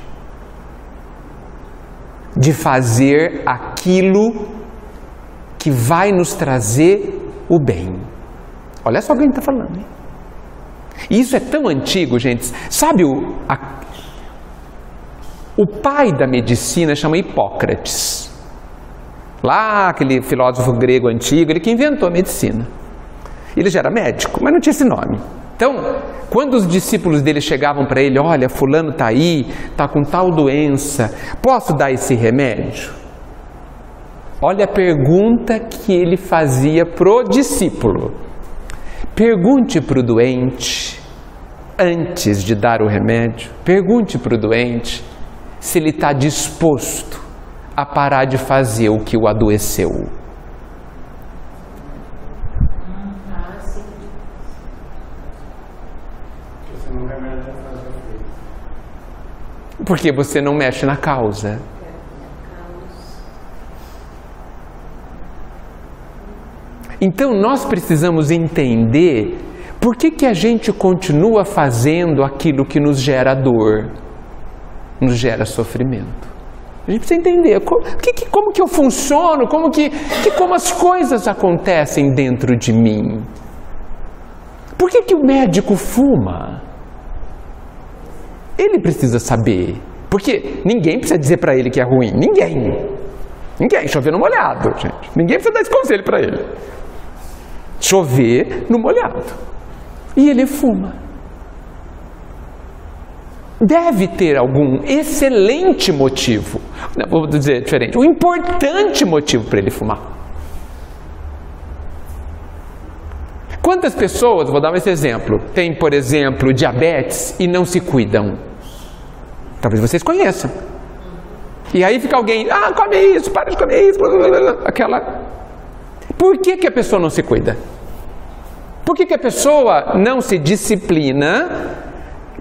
de fazer aquilo que vai nos trazer o bem. Olha só quem está falando, hein? Isso é tão antigo, gente. Sabe o pai da medicina chama Hipócrates. Lá, aquele filósofo grego antigo, ele que inventou a medicina. Ele já era médico, mas não tinha esse nome. Então, quando os discípulos dele chegavam para ele, olha, fulano está aí, está com tal doença, posso dar esse remédio? Olha a pergunta que ele fazia pro discípulo. Pergunte para o doente, antes de dar o remédio, pergunte para o doente se ele está disposto a parar de fazer o que o adoeceu? Sim. Você não remédio a fazer efeito. Porque você não mexe na causa. Então nós precisamos entender por que a gente continua fazendo aquilo que nos gera dor, nos gera sofrimento. A gente precisa entender como que eu funciono, como as coisas acontecem dentro de mim. Por que o médico fuma? Ele precisa saber. Porque ninguém precisa dizer para ele que é ruim. Ninguém. Chover no molhado, gente. Ninguém precisa dar esse conselho para ele. Chover no molhado. E ele fuma. Deve ter algum excelente motivo. Não, vou dizer diferente. Um importante motivo para ele fumar. Quantas pessoas, vou dar esse exemplo, têm, por exemplo, diabetes e não se cuidam? Talvez vocês conheçam. E aí fica alguém, come isso, para de comer isso, aquela... Por que a pessoa não se cuida? Por que a pessoa não se disciplina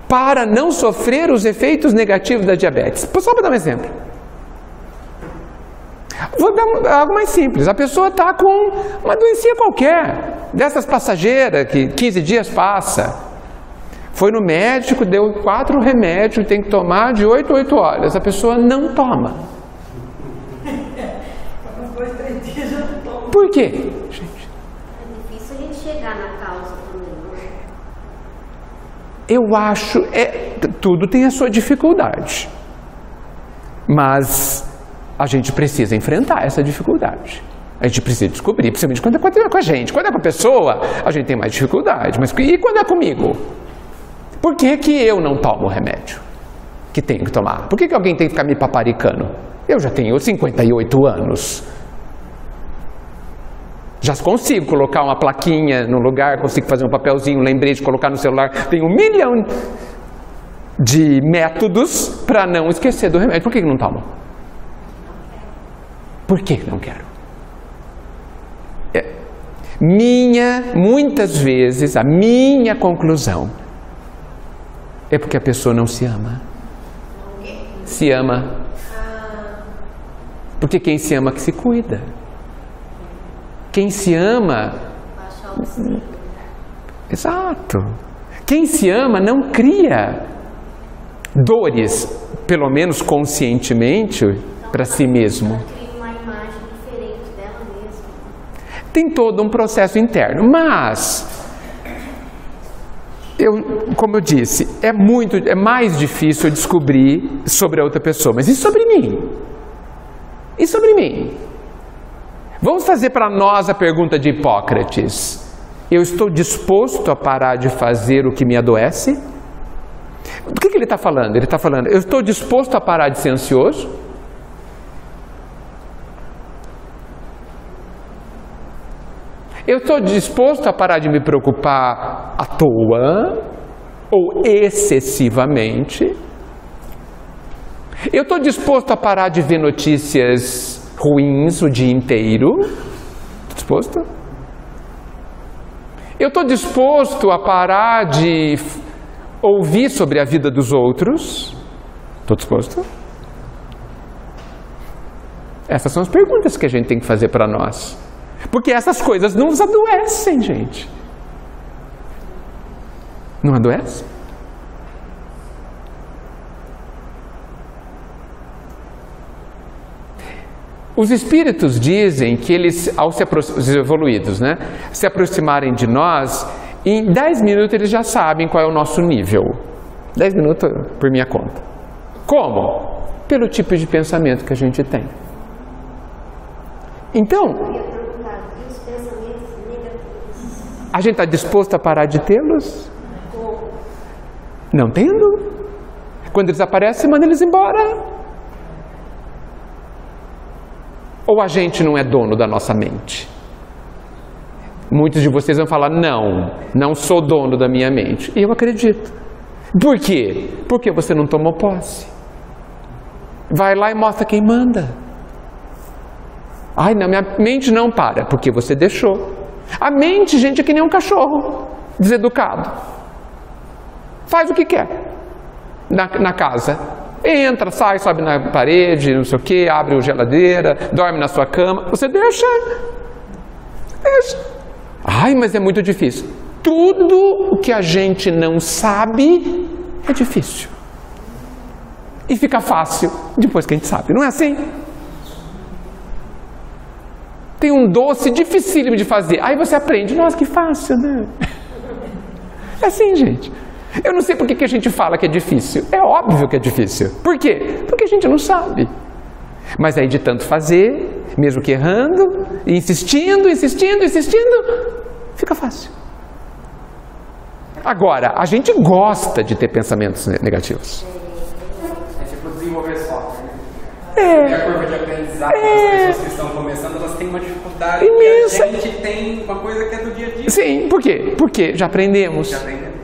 para não sofrer os efeitos negativos da diabetes? Só para dar um exemplo. Vou dar algo mais simples. A pessoa está com uma doença qualquer, dessas passageiras, que 15 dias passa. Foi no médico, deu 4 remédios, tem que tomar de 8 a 8 horas. A pessoa não toma. Uns 2, 3 dias já não tomo. Por quê, gente? É difícil a gente chegar na causa também, não é? Eu acho, tudo tem a sua dificuldade. Mas a gente precisa enfrentar essa dificuldade. A gente precisa descobrir, principalmente quando é com a gente. Quando é com a pessoa, a gente tem mais dificuldade. Mas e quando é comigo? Por que eu não tomo o remédio que tenho que tomar? Por que alguém tem que ficar me paparicando? Eu já tenho 58 anos. Já consigo colocar uma plaquinha no lugar, consigo fazer um papelzinho, lembrete de colocar no celular. Tenho 1 milhão de métodos para não esquecer do remédio. Por que não tomo? Por que não quero? Muitas vezes, a minha conclusão é porque a pessoa não se ama. Se ama. Porque quem se ama que se cuida. Quem se ama... Exato. Quem se ama não cria dores, pelo menos conscientemente, para si mesmo. Uma imagem diferente dela mesma. Tem todo um processo interno, mas... como eu disse, é mais difícil descobrir sobre a outra pessoa. Mas e sobre mim? E sobre mim? Vamos fazer para nós a pergunta de Hipócrates. Eu estou disposto a parar de fazer o que me adoece? Do que ele está falando? Ele está falando, eu estou disposto a parar de ser ansioso? Eu estou disposto a parar de me preocupar à toa ou excessivamente? Eu estou disposto a parar de ver notícias ruins o dia inteiro? Estou disposto? Eu estou disposto a parar de ouvir sobre a vida dos outros? Estou disposto? Essas são as perguntas que a gente tem que fazer para nós. Porque essas coisas não nos adoecem, gente. Não adoece? Os espíritos dizem que eles, os evoluídos, né, se aproximarem de nós, em 10 minutos eles já sabem qual é o nosso nível. 10 minutos por minha conta. Como? Pelo tipo de pensamento que a gente tem. Então, a gente está disposto a parar de tê-los? Não tendo. Quando eles aparecem, manda eles embora. Ou a gente não é dono da nossa mente? Muitos de vocês vão falar, não sou dono da minha mente. E eu acredito. Por quê? Porque você não tomou posse. Vai lá e mostra quem manda. Ai, não, minha mente não para, porque você deixou. A mente, gente, é que nem um cachorro deseducado. Faz o que quer na casa. Entra, sai, sobe na parede, não sei o que, abre a geladeira, dorme na sua cama. Você deixa. Ai, mas é muito difícil. Tudo o que a gente não sabe é difícil. E fica fácil depois que a gente sabe. Não é assim? Tem um doce dificílimo de fazer. Aí você aprende. Nossa, que fácil, né? É assim, gente. Eu não sei por que a gente fala que é difícil. É óbvio que é difícil. Por quê? Porque a gente não sabe. Mas aí de tanto fazer, mesmo que errando, insistindo, fica fácil. Agora, a gente gosta de ter pensamentos negativos. É tipo desenvolver software. É. A curva de aprendizado das pessoas que estão começando, elas têm uma dificuldade imensa. E a gente tem uma coisa que é do dia a dia. Sim, por quê? Porque já aprendemos. Já aprendemos.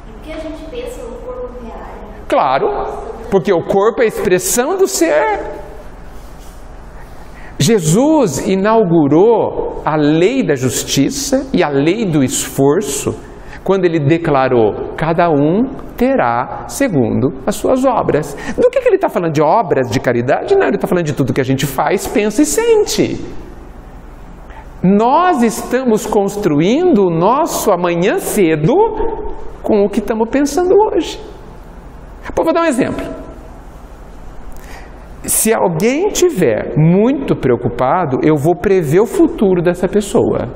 E o que a gente pensa, o corpo reage. Claro, porque o corpo é a expressão do ser. Jesus inaugurou a lei da justiça e a lei do esforço quando ele declarou: cada um terá segundo as suas obras. Do que ele está falando? De obras de caridade? Não, ele está falando de tudo que a gente faz, pensa e sente. Nós estamos construindo o nosso amanhã cedo com o que estamos pensando hoje. Vou dar um exemplo. Se alguém tiver muito preocupado, eu vou prever o futuro dessa pessoa.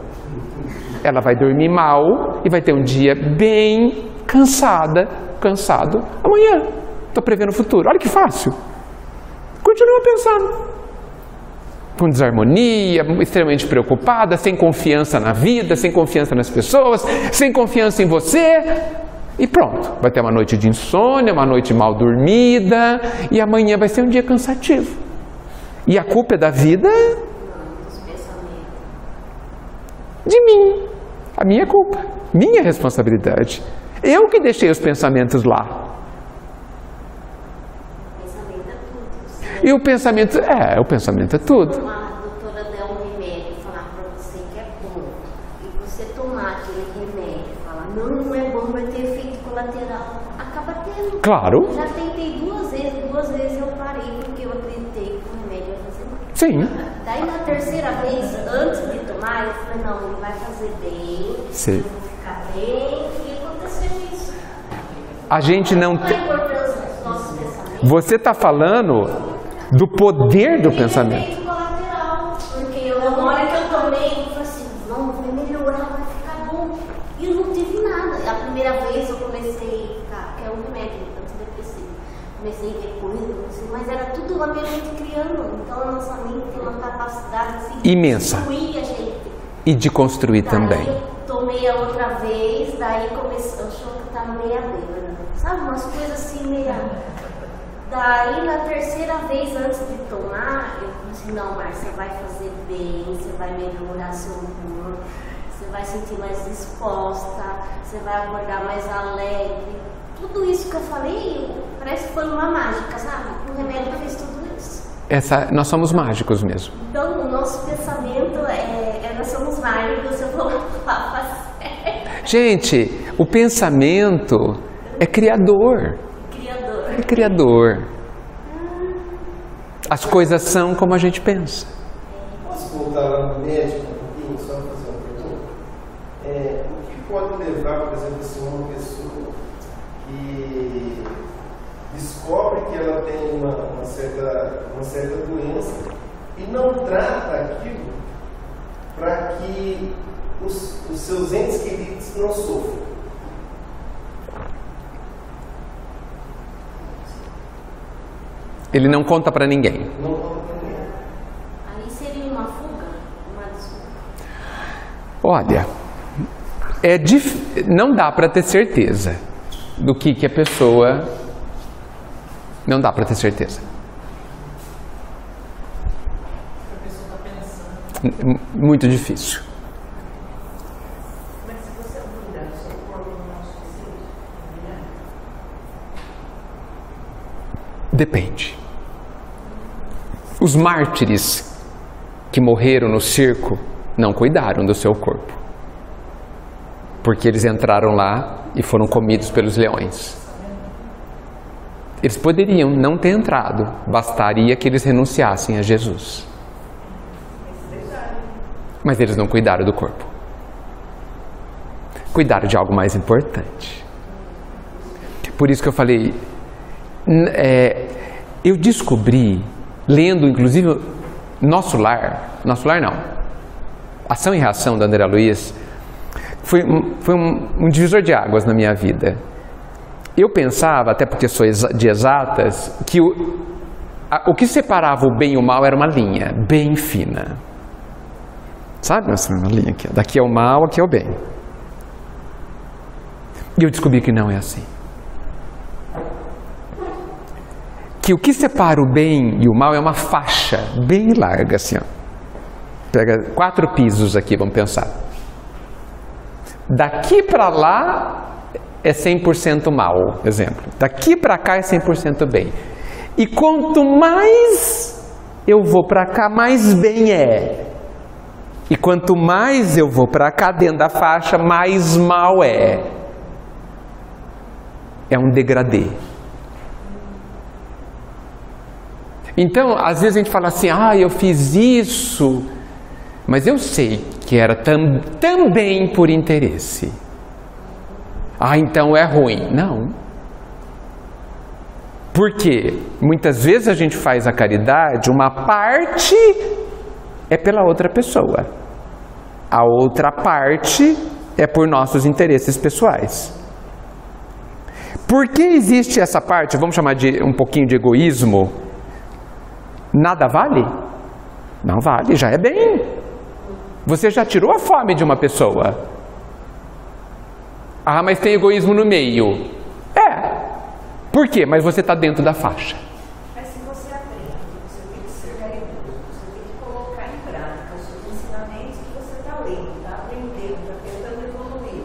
Ela vai dormir mal e vai ter um dia bem cansado amanhã. Estou prevendo o futuro. Olha que fácil. Continua pensando. Com desarmonia, extremamente preocupada, sem confiança na vida, sem confiança nas pessoas, sem confiança em você. E pronto. Vai ter uma noite de insônia, uma noite mal dormida, e amanhã vai ser um dia cansativo. E a culpa é da vida? De mim. A minha culpa. Minha responsabilidade. Eu que deixei os pensamentos lá. E o pensamento é tudo. A doutora der um remédio e falar para você que é bom, e você tomar aquele remédio e falar, não é bom, vai ter efeito colateral, acaba tendo. Claro. Eu já tentei duas vezes eu parei, porque eu acreditei que o remédio ia fazer mal. Sim. Daí na terceira vez, antes de tomar, eu falei, não, ele vai fazer bem, Sim. eu vou ficar bem, e aconteceu isso. A gente não Qual a tem. importância dos nossos pensamentos? Você está falando do poder do pensamento. Efeito colateral, porque na hora que eu tomei, eu falei assim, não, vai melhorar, vai ficar bom. E eu não tive nada. A primeira vez eu comecei, que é um remédio antidepressivo, comecei a ver coisas, mas era tudo a minha mente criando. Então a nossa mente tem uma capacidade assim, imensa. De construir a gente. E de construir Daí também. eu tomei a outra vez, daí comecei, eu achou que eu estava meia bêbada. Sabe, umas coisas assim, meia... Daí, na terceira vez, antes de tomar, eu falei assim, não, Márcia, vai fazer bem, você vai melhorar seu humor, você vai sentir mais disposta, você vai acordar mais alegre. Tudo isso que eu falei, parece que foi uma mágica, sabe? O remédio fez tudo isso. Nós somos mágicos mesmo. Então, o nosso pensamento nós somos mágicos, eu vou falar sério. Gente, o pensamento é criador. É criador. As coisas são como a gente pensa. Posso voltar lá no médico um pouquinho, só para fazer uma pergunta? O que pode levar, por exemplo, assim, uma pessoa que descobre que ela tem uma certa doença e não trata aquilo para que os seus entes queridos não sofram? Ele não conta para ninguém. Não conta para ninguém. Aí seria uma fuga, uma desculpa. Olha, não dá para ter certeza do que a pessoa... Não dá para ter certeza. A pessoa está pensando. Muito difícil. Mas se você cuidar do seu corpo não é o suficiente, Depende. Os mártires que morreram no circo não cuidaram do seu corpo, porque eles entraram lá e foram comidos pelos leões. Eles poderiam não ter entrado, bastaria que eles renunciassem a Jesus. Mas eles não cuidaram do corpo. Cuidaram de algo mais importante. Por isso que eu falei, eu descobri, lendo inclusive Nosso Lar não, Ação e Reação da André Luiz, foi um divisor de águas na minha vida. Eu pensava, até porque sou de exatas, que o que separava o bem e o mal era uma linha bem fina. Sabe? Uma linha aqui. Daqui é o mal, aqui é o bem. E eu descobri que não é assim. Que o que separa o bem e o mal é uma faixa bem larga, assim, ó. Pega 4 pisos aqui, vamos pensar. Daqui para lá é 100% mal, exemplo. Daqui para cá é 100% bem. E quanto mais eu vou para cá, mais bem é. E quanto mais eu vou para cá, dentro da faixa, mais mal é. É um degradê. Então, às vezes a gente fala assim, eu fiz isso, mas eu sei que era também por interesse. Então é ruim. Não. Porque muitas vezes a gente faz a caridade, uma parte é pela outra pessoa. A outra parte é por nossos interesses pessoais. Por que existe essa parte, vamos chamar de um pouquinho de egoísmo? Nada vale? Não vale, já é bem. Você já tirou a fome de uma pessoa. Mas tem egoísmo no meio. Por quê? Mas você está dentro da faixa. Mas se você aprende, você tem que ser caridoso, você tem que colocar em prática os seus ensinamentos que você está lendo, está aprendendo, está tentando evoluir.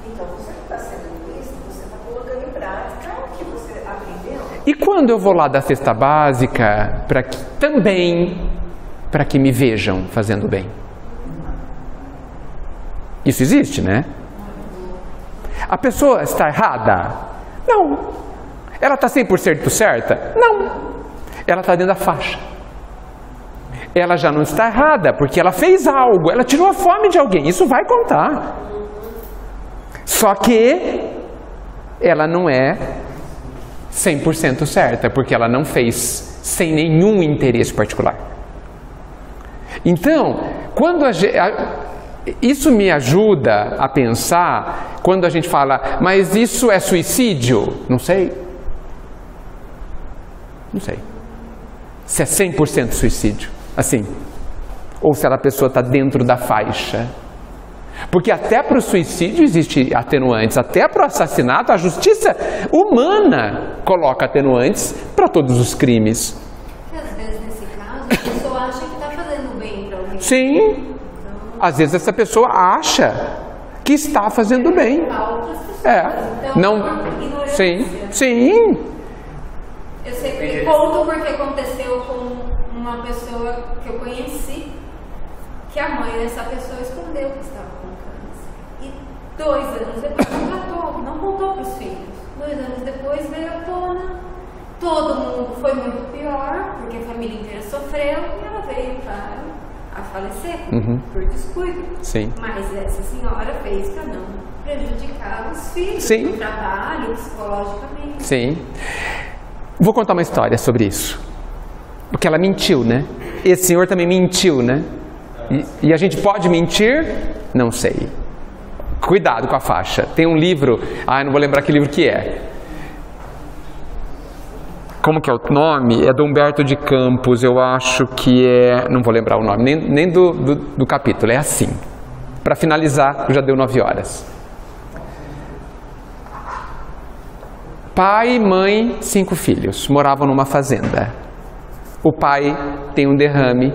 Então, você não está sendo egoísta, você está colocando em prática o que você aprendeu. E quando eu vou lá da cesta básica, para que me vejam fazendo bem? Isso existe, né? A pessoa está errada? Não. Ela está 100% certa? Não. Ela está dentro da faixa. Ela já não está errada, porque ela fez algo, ela tirou a fome de alguém, isso vai contar. Só que ela não é 100% certa, porque ela não fez sem nenhum interesse particular. Então, isso me ajuda a pensar, quando a gente fala, mas isso é suicídio? Não sei. Não sei. Se é 100% suicídio, assim. Ou se a pessoa está dentro da faixa. Porque até para o suicídio existe atenuantes, até para o assassinato, a justiça humana coloca atenuantes para todos os crimes. Porque às vezes, nesse caso, a pessoa acha que está fazendo bem para alguém. Sim. Às vezes essa pessoa acha que está fazendo bem. Então, não. Sim. Sim. Eu sempre conto porque aconteceu com uma pessoa que eu conheci, que a mãe dessa pessoa escondeu que estava com câncer. E 2 anos depois não contou para os filhos. 2 anos depois veio à tona. Todo mundo foi muito pior, porque a família inteira sofreu e ela veio a falecer por descuido. Sim. Mas essa senhora fez para não prejudicar os filhos, Sim. no trabalho, psicologicamente. Sim. Vou contar uma história sobre isso. Porque ela mentiu, né? Esse senhor também mentiu, né? E a gente pode mentir? Não sei. Cuidado com a faixa. Tem um livro, não vou lembrar que livro que é. Como que é o nome? É do Humberto de Campos, eu acho que é... Não vou lembrar o nome, nem do capítulo, é assim. Para finalizar, já deu 9 horas. Pai, mãe, 5 filhos, moravam numa fazenda. O pai tem um derrame,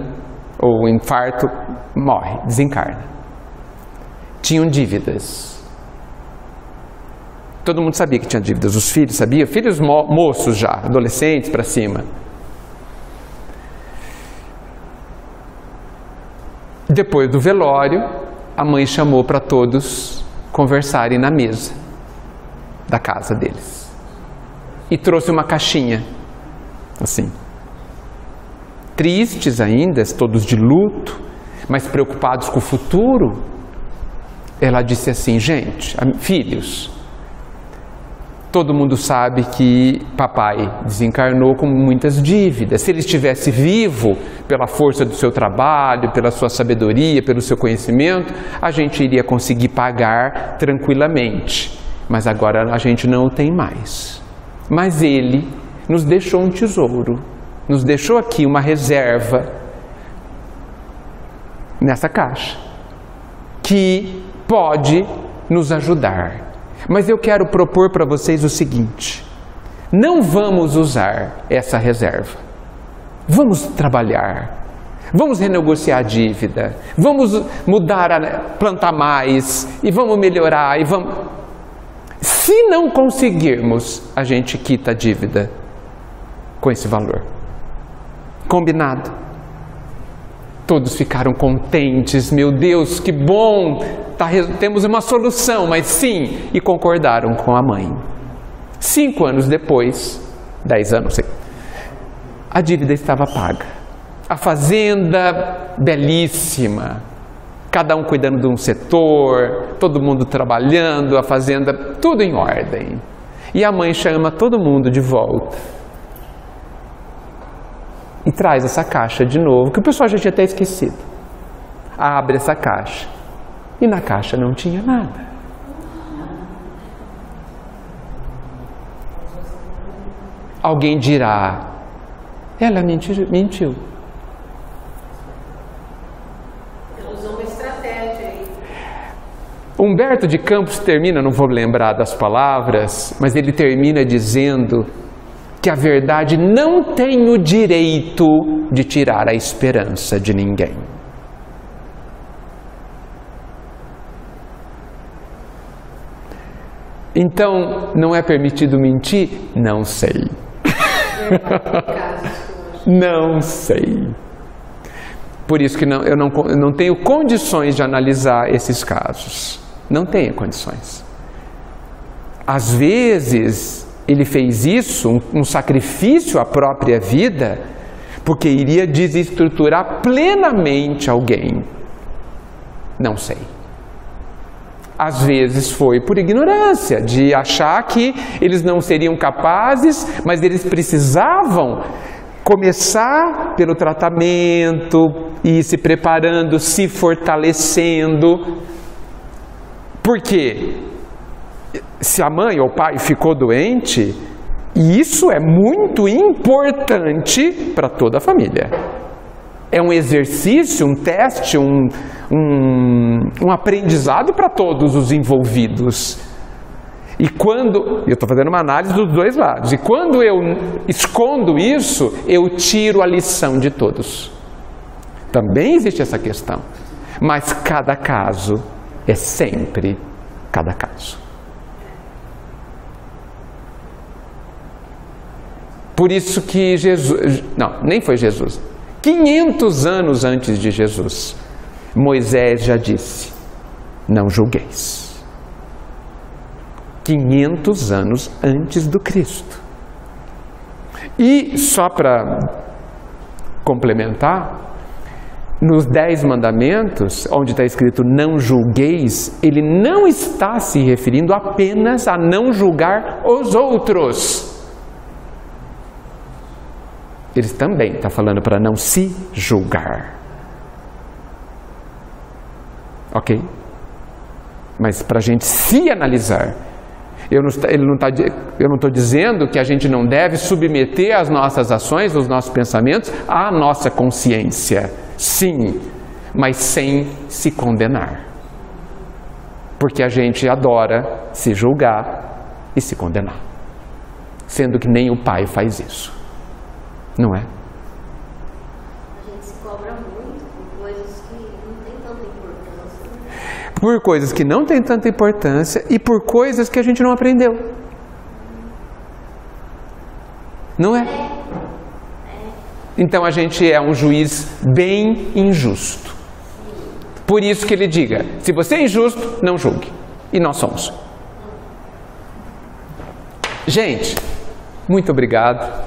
ou um infarto, morre, desencarna. Tinham dívidas. Todo mundo sabia que tinha dívidas, os filhos sabiam, filhos moços já, adolescentes para cima. Depois do velório, a mãe chamou para todos conversarem na mesa da casa deles. E trouxe uma caixinha, assim. Tristes ainda, todos de luto, mas preocupados com o futuro. Ela disse assim: gente, filhos, todo mundo sabe que papai desencarnou com muitas dívidas. Se ele estivesse vivo, pela força do seu trabalho, pela sua sabedoria, pelo seu conhecimento, a gente iria conseguir pagar tranquilamente. Mas agora a gente não o tem mais. Mas ele nos deixou um tesouro, nos deixou aqui uma reserva nessa caixa, que pode nos ajudar. Mas eu quero propor para vocês o seguinte: não vamos usar essa reserva. Vamos trabalhar, vamos renegociar a dívida, vamos mudar, plantar mais, e vamos melhorar, e vamos... Se não conseguirmos, a gente quita a dívida com esse valor. Combinado? Todos ficaram contentes. Meu Deus, que bom! Temos uma solução, mas sim, e concordaram com a mãe. 5 anos depois, 10 anos, a dívida estava paga. A fazenda belíssima, cada um cuidando de um setor, todo mundo trabalhando, a fazenda, tudo em ordem. E a mãe chama todo mundo de volta e traz essa caixa de novo, que o pessoal já tinha até esquecido. Abre essa caixa. E na caixa não tinha nada. Alguém dirá: ela mentiu. Ela usou uma estratégia aí. Humberto de Campos termina, não vou lembrar das palavras, mas ele termina dizendo que a verdade não tem o direito de tirar a esperança de ninguém. Então, não é permitido mentir? Não sei. Não sei. Por isso que eu não tenho condições de analisar esses casos. Não tenho condições. Às vezes, ele fez isso, um sacrifício à própria vida, porque iria desestruturar plenamente alguém. Não sei. Às vezes foi por ignorância, de achar que eles não seriam capazes, mas eles precisavam começar pelo tratamento, e ir se preparando, se fortalecendo. Porque se a mãe ou o pai ficou doente, isso é muito importante para toda a família. É um exercício, um teste, um aprendizado para todos os envolvidos. E quando... eu estou fazendo uma análise dos dois lados. E quando eu escondo isso, eu tiro a lição de todos. Também existe essa questão. Mas cada caso é sempre cada caso. Por isso que Jesus... não, nem foi Jesus. 500 anos antes de Jesus, Moisés já disse: não julgueis. 500 anos antes do Cristo. E só para complementar, nos 10 mandamentos, onde está escrito não julgueis, ele não está se referindo apenas a não julgar os outros. Ele também está falando para não se julgar. Ok? Mas para a gente se analisar. Eu não estou dizendo que a gente não deve submeter as nossas ações, os nossos pensamentos à nossa consciência. Sim, mas sem se condenar. Porque a gente adora se julgar e se condenar. Sendo que nem o pai faz isso. Não é? A gente se cobra muito por coisas que não têm tanta importância. Por coisas que não têm tanta importância e por coisas que a gente não aprendeu. Não é? Então a gente é um juiz bem injusto. Por isso que ele diga, se você é injusto, não julgue. E nós somos. Gente, muito obrigado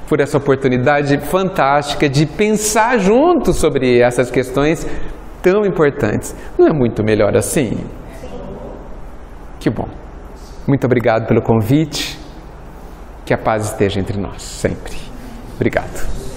por essa oportunidade fantástica de pensar juntos sobre essas questões tão importantes. Não é muito melhor assim? Sim. Que bom. Muito obrigado pelo convite. Que a paz esteja entre nós, sempre. Obrigado.